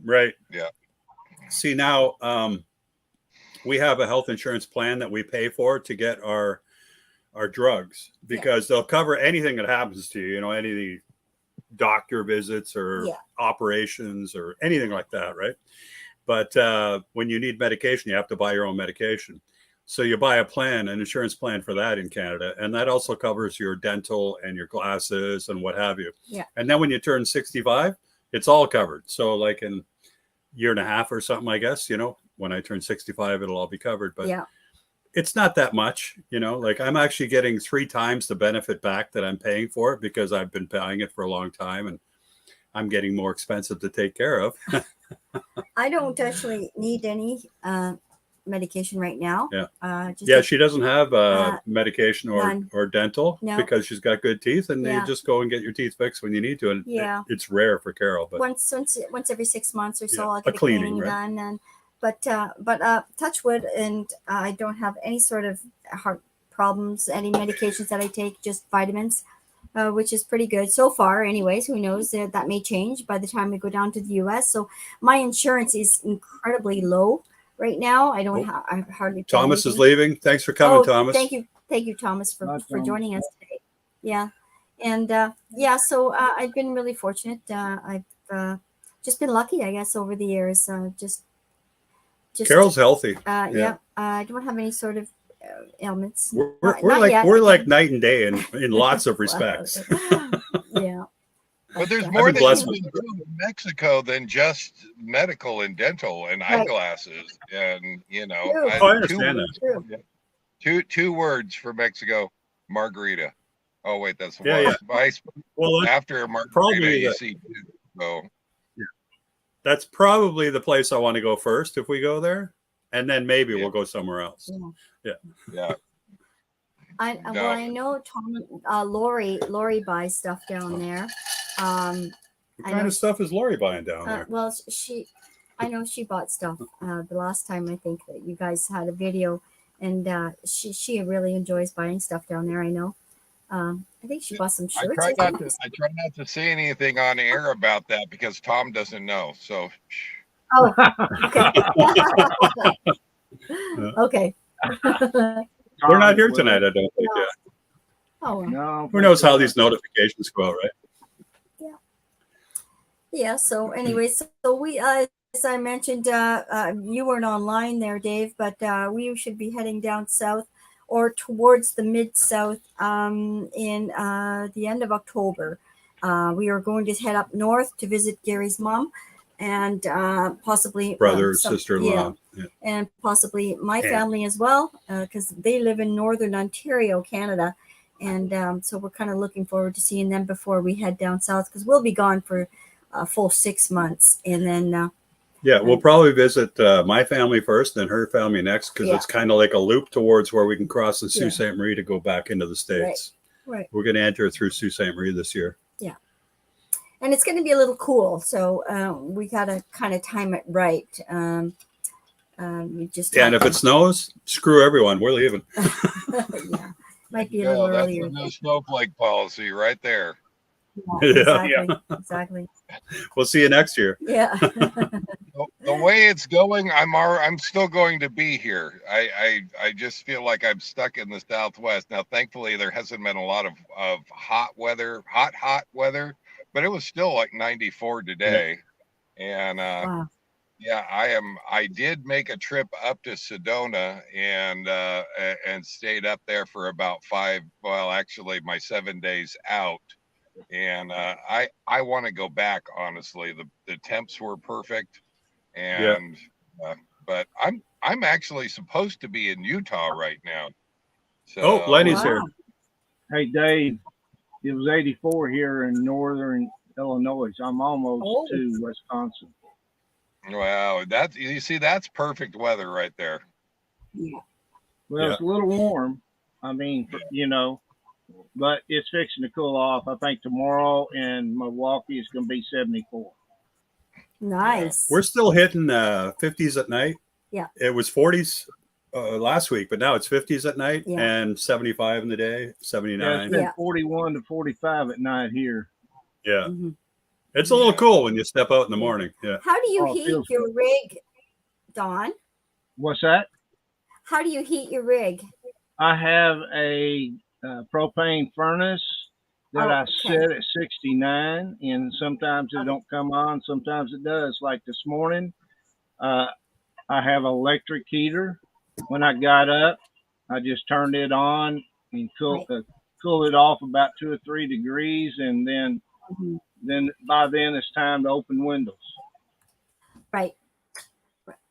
right. Yeah. See, now we have a health insurance plan that we pay for to get our drugs, because they'll cover anything that happens to you, any of the doctor visits or operations or anything like that, right? But when you need medication, you have to buy your own medication. So you buy an insurance plan for that in Canada, and that also covers your dental and your glasses and what have you. Yeah. And then when you turn 65, it's all covered. So like in a year and a half or something, I guess, when I turn 65, it'll all be covered. But it's not that much, like I'm actually getting 3 times the benefit back that I'm paying for it, because I've been paying it for a long time and I'm getting more expensive to take care of. I don't actually need any medication right now. She doesn't have medication none. or dental No. because she's got good teeth, and you just go and get your teeth fixed when you need to. And it's rare for Carol, but once every 6 months or so, I'll a get a cleaning, cleaning right? done. And but touch wood, and I don't have any sort of heart problems, any medications that I take, just vitamins, which is pretty good so far. Anyways, who knows, that may change by the time we go down to the U.S. So my insurance is incredibly low right now. I don't I hardly pay Thomas is anything. leaving. Thanks for coming, Thomas. Thank you, Thomas, for Thomas. joining us today. Yeah, and so I've been really fortunate. I've just been lucky, I guess, over the years. Just Carol's healthy. I don't have any sort of ailments. We're Not yet. like night and day in lots of respects. Yeah, But there's Yeah. more I've that been you blessed can do in Mexico than just medical and dental and Right. eyeglasses. And True. Oh, I understand that. two words for Mexico: margarita. Oh wait, that's the Yeah, one. yeah. Well, that's After a margarita, probably you the, see two. So that's probably the place I want to go first if we go there, and then maybe Yeah. we'll go somewhere else. yeah, Well, I know Tom, Lori buys stuff down there. What I kind know of stuff is Lori buying down there? well, I know she bought stuff the last time I think that you guys had a video, and she really enjoys buying stuff down there. I know. I think she bought some I shirts. try or not something. to. I try not to say anything on air about that because Tom doesn't know. So Oh, okay. Okay. We're not here tonight, I don't think. No. Yeah. Oh, well. No. Who knows how these notifications go out, right? Yeah. So anyway, so we, as I mentioned, you weren't online there, Dave, but we should be heading down south or towards the mid south in the end of October. We are going to head up north to visit Gary's mom and possibly Brother, some- sister-in-law. Yeah. and possibly my And- family as well, because they live in northern Ontario, Canada. And so we're kind of looking forward to seeing them before we head down south, because we'll be gone for a full 6 months. And then, Yeah, we'll probably visit my family first, then her family next, because Yeah. it's kind of like a loop towards where we can cross the Sault Yeah. Ste. Marie to go back into the States. right. We're going to enter through Sault Ste. Marie this year. And it's going to be a little cool. So we got to kind of time it right. We just And if it snows, screw everyone. We're leaving. yeah, might be a little that's earlier. the no snowflake policy right there. Yeah. Exactly. We'll see you next year. Yeah. The way it's going, I'm still going to be here. I just feel like I'm stuck in the Southwest. Now, thankfully, there hasn't been a lot of hot weather, hot weather, but it was still like 94 today. And Wow. yeah, I did make a trip up to Sedona and stayed up there for about actually my 7 days out. And I want to go back, honestly. The temps were perfect. And but I'm actually supposed to be in Utah right now. So Oh, Lenny's here. Wow. Hey, Dave, it was 84 here in northern Illinois. I'm almost to Wisconsin. wow, you see, that's perfect weather right there. Well, it's a little warm. I mean, but it's fixing to cool off. I think tomorrow in Milwaukee is going to be 74. Nice. We're still hitting 50s at night. Yeah. It was 40s last week, but now it's 50s at night Yeah. and 75 in the day, Yeah, 79. it's been Yeah. 41 to 45 at night here. Yeah. Mhm. It's a little cool when you step out in the morning. Yeah. How do you Oh, it heat feels your rig, Don? What's that? How do you heat your rig? I have a propane furnace that I Okay. set at 69, and sometimes it don't come on, sometimes it does. Like this morning, I have an electric heater. When I got up, I just turned it on and cool it off about 2 or 3 degrees, and then by then it's time to open windows. Right.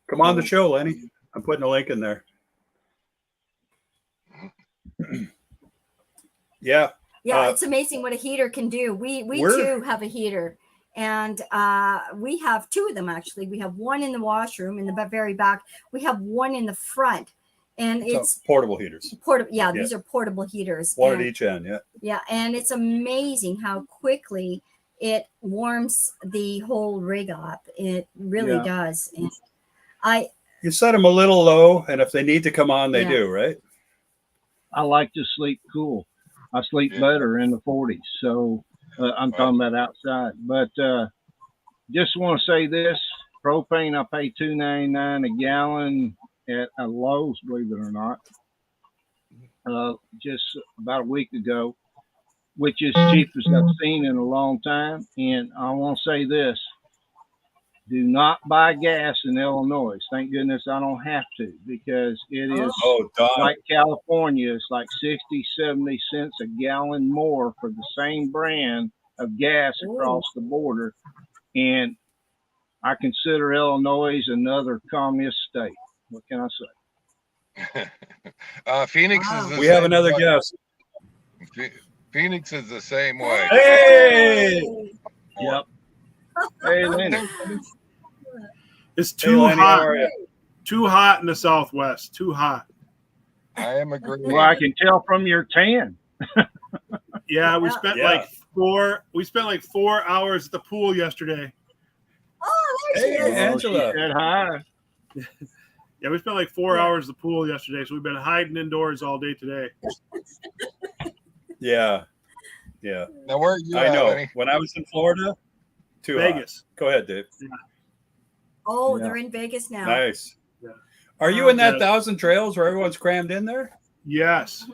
Come on the show, Lenny. I'm putting a link in there. Yeah. Yeah, it's amazing what a heater can do. We too have a heater, and we have 2 of them actually. We have one in the washroom in the very back. We have one in the front, and it's portable heaters. portable. Yeah, these are portable heaters. One and, at each end. Yeah. Yeah, and it's amazing how quickly it warms the whole rig up. It really does. And You set them a little low, and if they need to come on, they Yeah. do, right? I like to sleep cool. I sleep better in the 40s. So I'm talking about outside. But just want to say this: propane, I pay $2.99 a gallon at a Lowe's, believe it or not. Just about a week ago, which is cheapest I've seen in a long time. And I want to say this: do not buy gas in Illinois. Thank goodness I don't have to, because it is Don. like California. It's like 60, 70 cents a gallon more for the same brand of gas across the border. And I consider Illinois another communist state. What can I say? Phoenix Wow. is the We have same another way. guest. Phoenix is the same way. Hey! Yep. Hey, Lenny. It's Hey, too Lenny, how hot. are you? Too hot in the Southwest. Too hot. I am agreeing. Well, I can tell from your tan. Yeah, we Yeah. spent Yeah. like 4 hours at the pool yesterday. Oh, there she Hey, is. Angela. She said hi. Yeah, we spent like 4 Yeah. hours at the pool yesterday, so we've been hiding indoors all day today. Yeah. Yeah. Now, where are you I at, know. Lenny? When I was in Florida, too hot. Vegas. Go ahead, Dave. Oh, Yeah. they're in Vegas now. Nice. Yeah. Are you in that Yeah. 1,000 trails where everyone's crammed in there? Yes.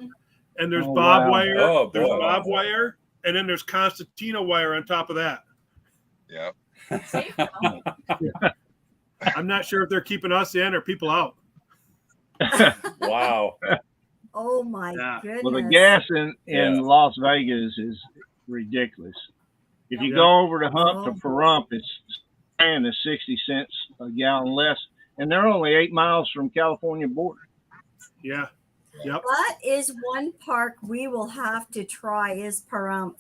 And there's Oh, bob wow. wire. Oh, There's boy. bob wire, and then there's concertina wire on top of that. Yeah. I'm not sure if they're keeping us in or people out. Wow. Oh my Yeah. goodness. Well, the gas in Yeah. Las Vegas is ridiculous. If you Yeah. go over to Hump Oh. to Pahrump, it's saying is 60 cents a gallon less, and they're only 8 miles from California border. Yeah. Yep. That is one park we will have to try is Pahrump.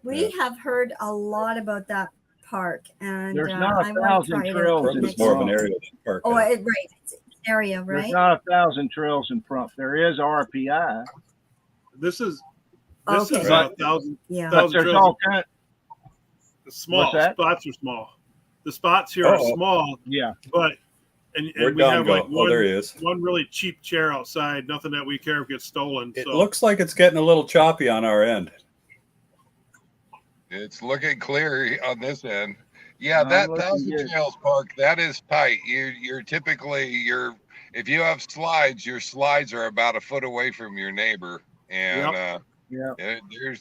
We have heard a lot about that park, and There's not a I want to 1,000 try it trails out in It's next more of an year. area than park. Oh, right. It's an area, There's right? not 1,000 trails in Pahrump. There is RPI, This is Okay. is a thousand Yeah. but thousand there's trails. all kind. Small What's that? spots are small. The spots here are Uh-oh. small, Yeah, but and Where'd we Don have go? like Oh, there he is. one really cheap chair outside. Nothing that we care if gets stolen. It So looks like it's getting a little choppy on our end. It's looking clear on this end. Yeah, I'm that looking 1,000 good. Trails Park, that is tight. You're typically if you have slides, your slides are about a foot away from your neighbor, and yeah.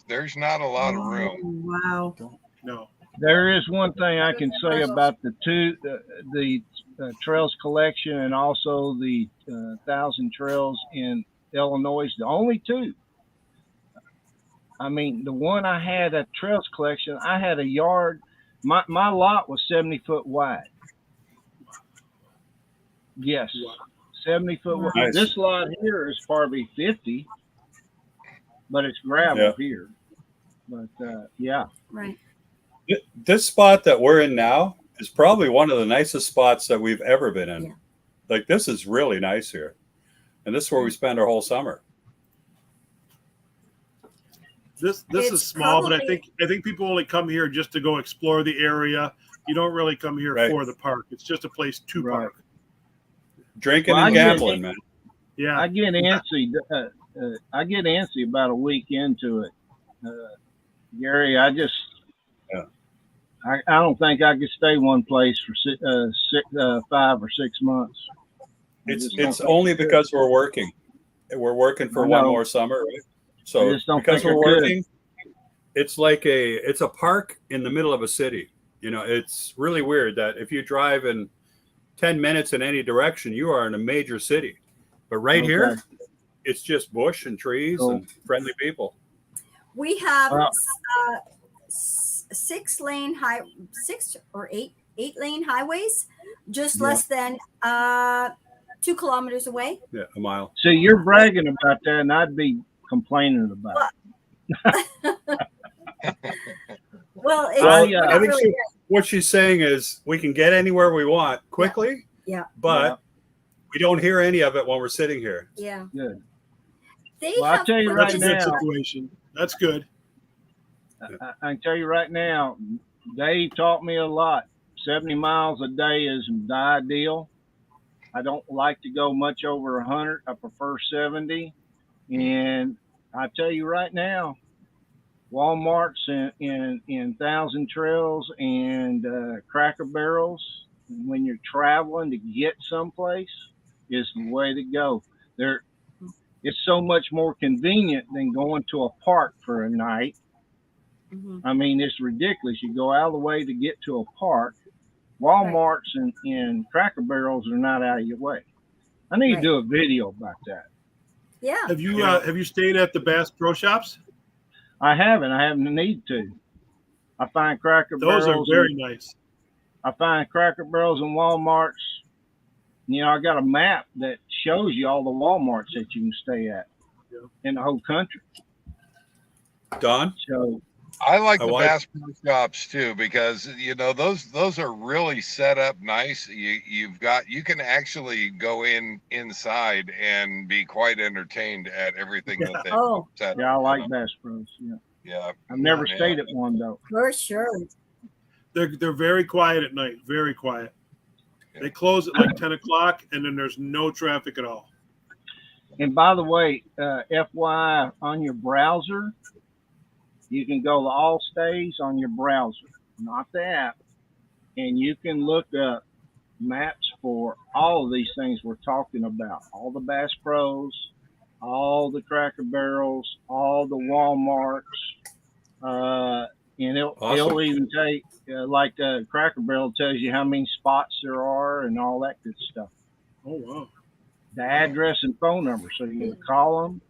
there's not a lot of room. Oh, wow. no. There is one thing I can say about the trails collection and also the 1,000 trails in Illinois. The only two. I mean, the one I had at trails collection, I had a yard. My lot was 70 foot wide. Yes, 70 foot wide. Nice. This lot here is probably 50, but it's gravel Yeah. here. But yeah. Right. This spot that we're in now is probably one of the nicest spots that we've ever been in. Yeah. Like, this is really nice here. And this is where we spend our whole summer. This It's is small, but I probably- think people only come here just to go explore the area. You don't really come here Right. for the park. It's just a place to Right. park. Drinking Well, and I get gambling, it. man. Yeah. I get antsy. I get antsy about a week into it, Gary. I just, Yeah. I don't think I could stay one place for 5 or 6 months. I It's just don't it's think only I could. because we're working. We're working for I one know. more summer, right? I So just don't because think I we're could. working, it's like it's a park in the middle of a city. You know, it's really weird that if you drive in 10 minutes in any direction, you are in a major city. But right here, Okay. it's just bush and trees Cool. and friendly people. We have Well- 6 or 8 lane highways, just Yeah. less than 2 kilometers away. Yeah, a mile. See, you're bragging about that, and I'd be complaining about it. Well, it's I, we're I not think really What she's saying is we can get anywhere we want quickly. Yeah. But Yeah. we don't hear any of it when we're sitting here. yeah. Good. They Well, I'll have tell you put right That's a good now. situation. That's good. I can tell you right now, Dave taught me a lot. 70 miles a day is the ideal. I don't like to go much over 100. I prefer 70. And I tell you right now, Walmart's in 1,000 Trails and Cracker Barrels, when you're traveling to get someplace, is the way to go. It's so much more convenient than going to a park for a night. Mhm. I mean, it's ridiculous. You go out of the way to get to a park. Walmart's and Cracker Barrels are not out of your way. I need Right. to do a video about that. Yeah. Have you Yeah. have you stayed at the Bass Pro Shops? I haven't. I haven't need to. I find Cracker Those are Barrels. very nice. I find Cracker Barrels and Walmarts. You know, I got a map that shows you all the Walmarts that you can stay at in the whole country. Don? So I like My the wife- Bass Pro Shops too, because you know those are really set up nice. You can actually go inside and be quite entertained at everything that they Oh, set yeah, I up, like you know. Bass Pros. Yeah, Yeah, I've never Yeah. stayed at one though. for sure. They're very quiet at night. Very quiet. They close at like 10 o'clock, and then there's no traffic at all. And by the way, FYI, on your browser, you can go to All Stays on your browser, not the app, and you can look up maps for all of these things we're talking about. All the Bass Pros, all the Cracker Barrels, all the Walmarts, and it'll Awesome. even take like the Cracker Barrel tells you how many spots there are and all that good stuff. Oh, wow. The address and phone number, so you can call them.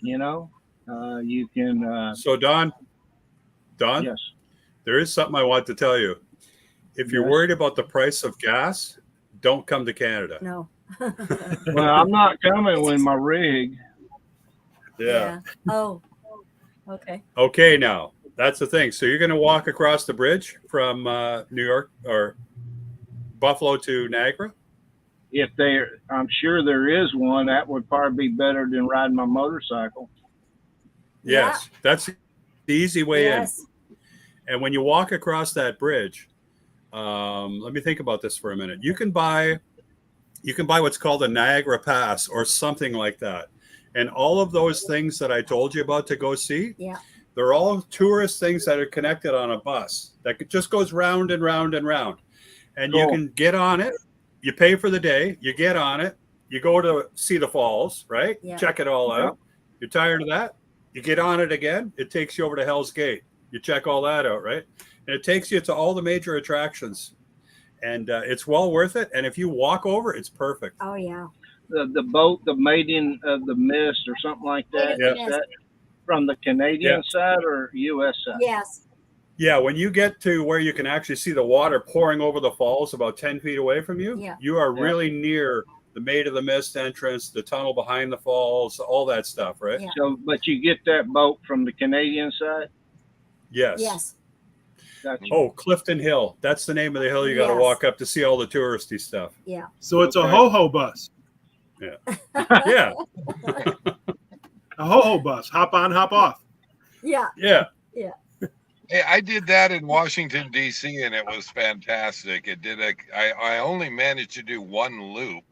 You know, you can. So Don, Yes. there is something I want to tell you. If you're Yes. worried about the price of gas, don't come to Canada. No. Well, I'm not coming with my rig. Yeah. Oh, okay. Okay, now that's the thing. So you're going to walk across the bridge from New York or Buffalo to Niagara? If there, I'm sure there is one. That would probably be better than riding my motorcycle. Yes, that's the easy way Yes. in. And when you walk across that bridge, let me think about this for a minute. You can buy what's called a Niagara Pass or something like that. And all of those things that I told you about to go see, Yeah. they're all tourist things that are connected on a bus that just goes round and round and round. And you Cool. can get on it. You pay for the day. You get on it. You go to see the falls, right? Yeah. Check it all Yeah. out. You're tired of that? You get on it again. It takes you over to Hell's Gate. You check all that out, right? And it takes you to all the major attractions. And it's well worth it. And if you walk over, it's perfect. Oh, yeah. The boat, the Maiden of the Mist, or something like that. Maiden of Is the that from the Canadian Yeah. side or U.S. side? Yes. Yeah, when you get to where you can actually see the water pouring over the falls about 10 feet away from you, Yeah. you are Yeah. really near the Maid of the Mist entrance, the tunnel behind the falls, all that stuff, right? Yeah. So, but you get that boat from the Canadian side. Yes. Yes. Gotcha. Oh, Clifton Hill. That's the name of the hill you got to Yes. walk up to see all the touristy stuff. Yeah. So it's a Okay. ho-ho bus. Yeah. A ho-ho bus. Hop on, hop off. Yeah. Yeah. Hey, I did that in Washington D.C. and it was fantastic. I only managed to do one loop,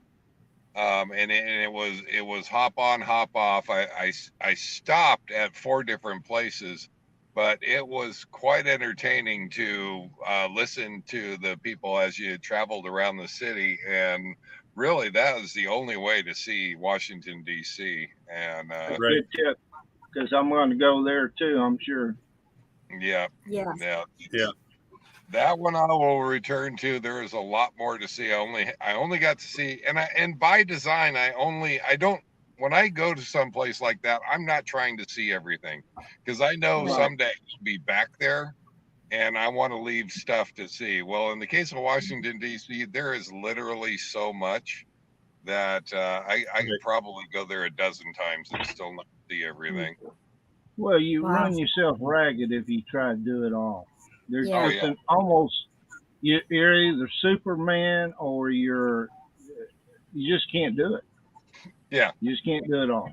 and it was hop on, hop off. I stopped at 4 different places, but it was quite entertaining to listen to the people as you traveled around the city. And really, that was the only way to see Washington D.C. And Right. Good tip, because I'm going to go there too. I'm sure. Yes. yeah. Yeah. That one I will return to. There is a lot more to see. I only got to see, and by design, I don't. When I go to some place like that, I'm not trying to see everything, because I know Right. someday I'll be back there, and I want to leave stuff to see. Well, in the case of Washington D.C., there is literally so much that I could probably go there a dozen times and still not see everything. Well, you Wow. run yourself ragged if you try to do it all. There's Yeah. Oh, just yeah. an almost you're either Superman or you just can't do it. Yeah. You just can't do it all.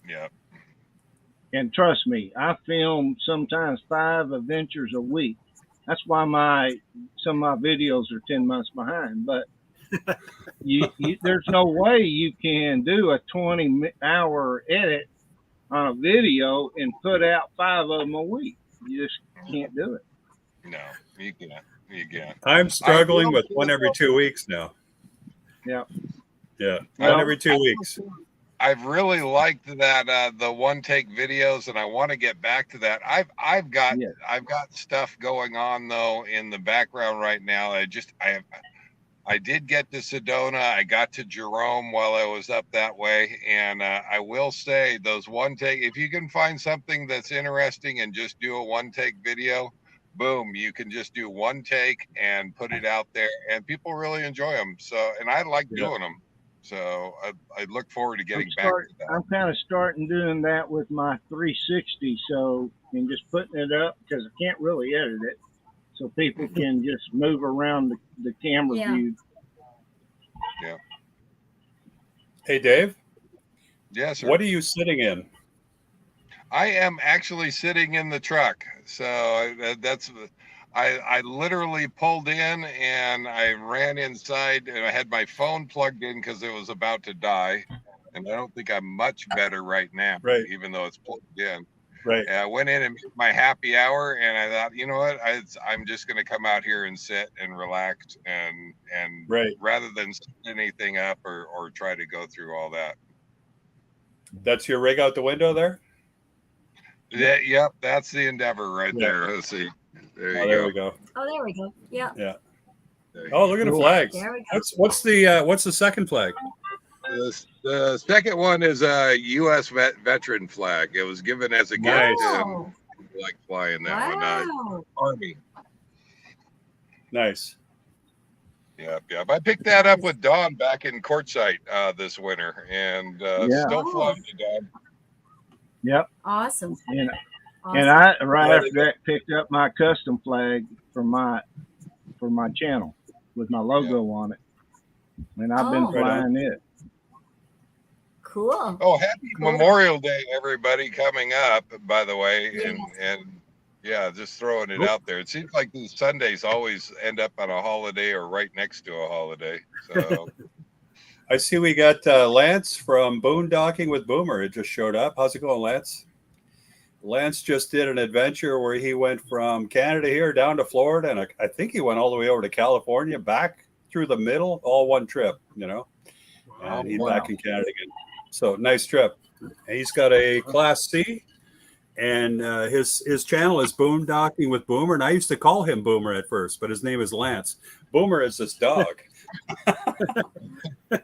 Yeah. And trust me, I film sometimes 5 adventures a week. That's why some of my videos are 10 months behind. But there's no way you can do a 20-hour edit on a video and put out 5 of them a week. You just can't do it. No, you can't. You can't. I'm struggling with one every 2 weeks now. Yeah. Yeah. Well, One every 2 weeks. I've really liked that the one take videos, and I want to get back to that. I've got Yeah. stuff going on though in the background right now. I did get to Sedona. I got to Jerome while I was up that way. And I will say those one take, if you can find something that's interesting and just do a one take video, boom, you can just do one take and put it out there and people really enjoy them. So, and I like doing them. So I look forward to getting back to that. I'm kind of starting doing that with my 360. So, and just putting it up because I can't really edit it. So people can just move around the camera view. Yeah. Hey, Dave. Yes, sir. What are you sitting in? I am actually sitting in the truck. So I literally pulled in and I ran inside and I had my phone plugged in because it was about to die. And I don't think I'm much better right now, even though it's plugged in. Right. And I went in and made my happy hour, and I thought, you know what, I'm just going to come out here and sit and relax, and rather than set anything up or try to go through all that. That's your rig out the window there? Yep, that's the Endeavor right there. Let's see. There we go. Oh, there we go. Yeah. Yeah. Oh, look at the flags. There we go. What's the second flag? The second one is a U.S. veteran flag. It was given as a gift. Wow. I like flying that one. Army. Nice. Yep. I picked that up with Dawn back in Quartzsite this winter, and still flying to Dawn. Yep. Awesome. And I after that picked up my custom flag for my channel with my logo on it, and I've been flying it. Cool. Oh, happy Memorial Day, everybody, coming up, by the way. Yes. And yeah, just throwing it out there. It seems like these Sundays always end up on a holiday or right next to a holiday. So I see we got Lance from Boondocking with Boomer. It just showed up. How's it going, Lance? Lance just did an adventure where he went from Canada here down to Florida, and I think he went all the way over to California, back through the middle, all one trip, you know. And he's back in Canada again. So nice trip. And he's got a Class C, and his channel is Boondocking with Boomer. And I used to call him Boomer at first, but his name is Lance. Boomer is this dog. He's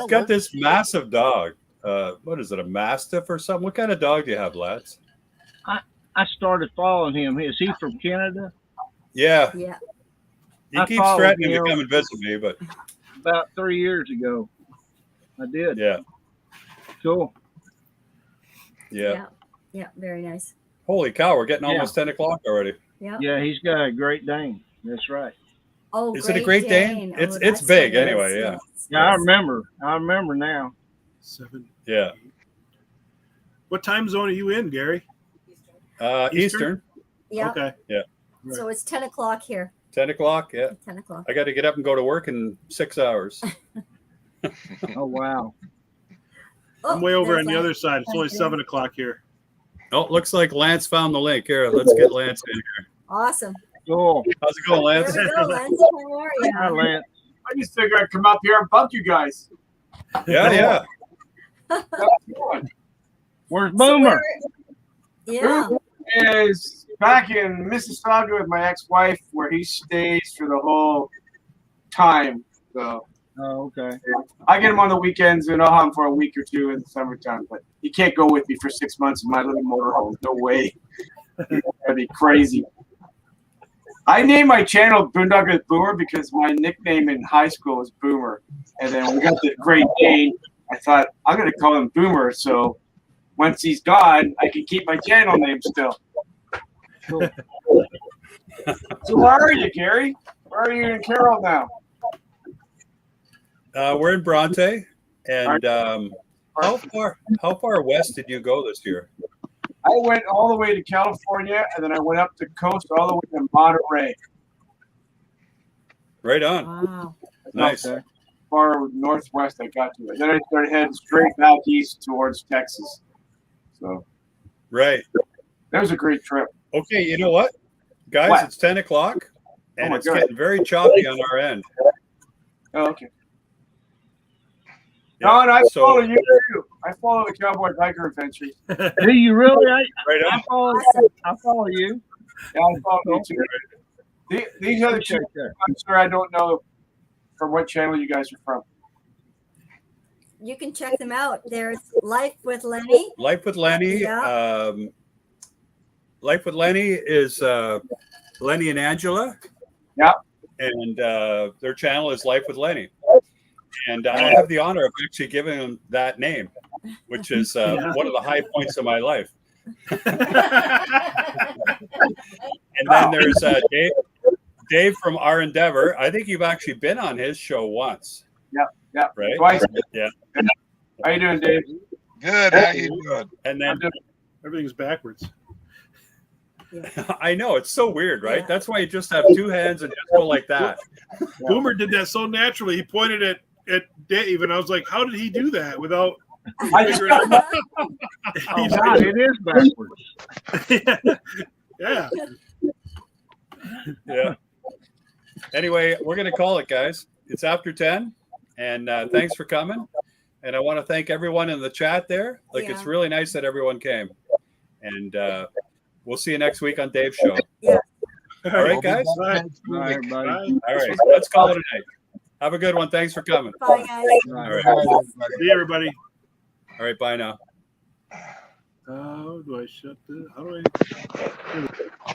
got this massive dog. What is it, a Mastiff or something? What kind of dog do you have, Lance? I started following him. Is he from Canada? Yeah. Yeah. He keeps threatening to come and visit me, but about 3 years ago, I did. Yeah. Cool. Yeah. Yeah. Very nice. Holy cow, we're getting almost 10 o'clock already. Yeah. Yeah, he's got a Great Dane. That's right. Oh, is it a Great Dane? It's big anyway. Yeah. Yeah, I remember now. 7. Yeah. What time zone are you in, Gary? Eastern. Yeah. Okay. Yeah. So it's 10 o'clock here. 10 o'clock. Yeah. 10 o'clock. I got to get up and go to work in 6 hours. Oh, wow. I'm way over on the Lance. other side. It's only 7 o'clock here. Oh, looks like Lance found the link. Here, let's get Lance in here. Awesome. Cool. How's it going, Lance? There we go, Lance. How are you? Hi, Lance. I just figured I'd come up here and bug you guys. Yeah. Where's Boomer? Yeah. Is back in Mississauga with my ex-wife, where he stays for the whole time. So Oh, okay. I get him on the weekends and I'll have him for a week or two in the summertime. But he can't go with me for 6 months in my little motorhome. No way. That'd be crazy. I named my channel Boondocking with Boomer because my nickname in high school was Boomer. And then when we got the Great Dane, I thought, I'm going to call him Boomer. So once he's gone, I can keep my channel name still. Cool. So where are you, Gary? Where are you in Carroll now? We're in Bronte. And how far west did you go this year? I went all the way to California, and then I went up the coast all the way to Monterey. Right on. Wow. Nice. Okay. Far northwest I got to it. Then I started heading straight back east towards Texas. So Right. that was a great trip. Okay, you know what? Guys, What? it's 10 o'clock, and my it's God. getting very choppy on our end. Oh, okay. Yeah, No, and I so- follow you too. I follow the Cowboy Biker Adventures. Do you really? Right on. I follow you. Yeah, I follow you too. These are the two. Appreciate that. I'm sorry, I don't know from what channel you guys are from. You can check them out. There's Life with Lenny. Life with Lenny. Yeah. Life with Lenny is Lenny and Angela. Yeah. And their channel is Life with Lenny. And I have the honor of actually giving them that name, which is one of the high points of my life. And then there's Dave from Our Endeavor. I think you've actually been on his show once. Yeah. Right? Twice. Yeah. How you doing, Dave? Good. How you doing? And then Everything's backwards. I know it's so weird, right? Yeah. That's why you just have two hands and just go like that. Boomer did that so naturally. He pointed at Dave, and I was like, "How did he do that without I just figuring out?" Oh, He's God, like, it is backwards. yeah. Yeah. Anyway, we're gonna call it, guys. It's after 10, and thanks for coming. And I want to thank everyone in the chat there. Like, it's Yeah. really nice that everyone came. And we'll see you next week on Dave's show. Yeah. All right, We'll be guys. back next Bye, week. everybody. Bye. All right, let's call it a night. Have a good one. Thanks for coming. Bye, guys. Right. All right. Bye, everybody. See everybody. All right, bye now. How do I shut this? How do I?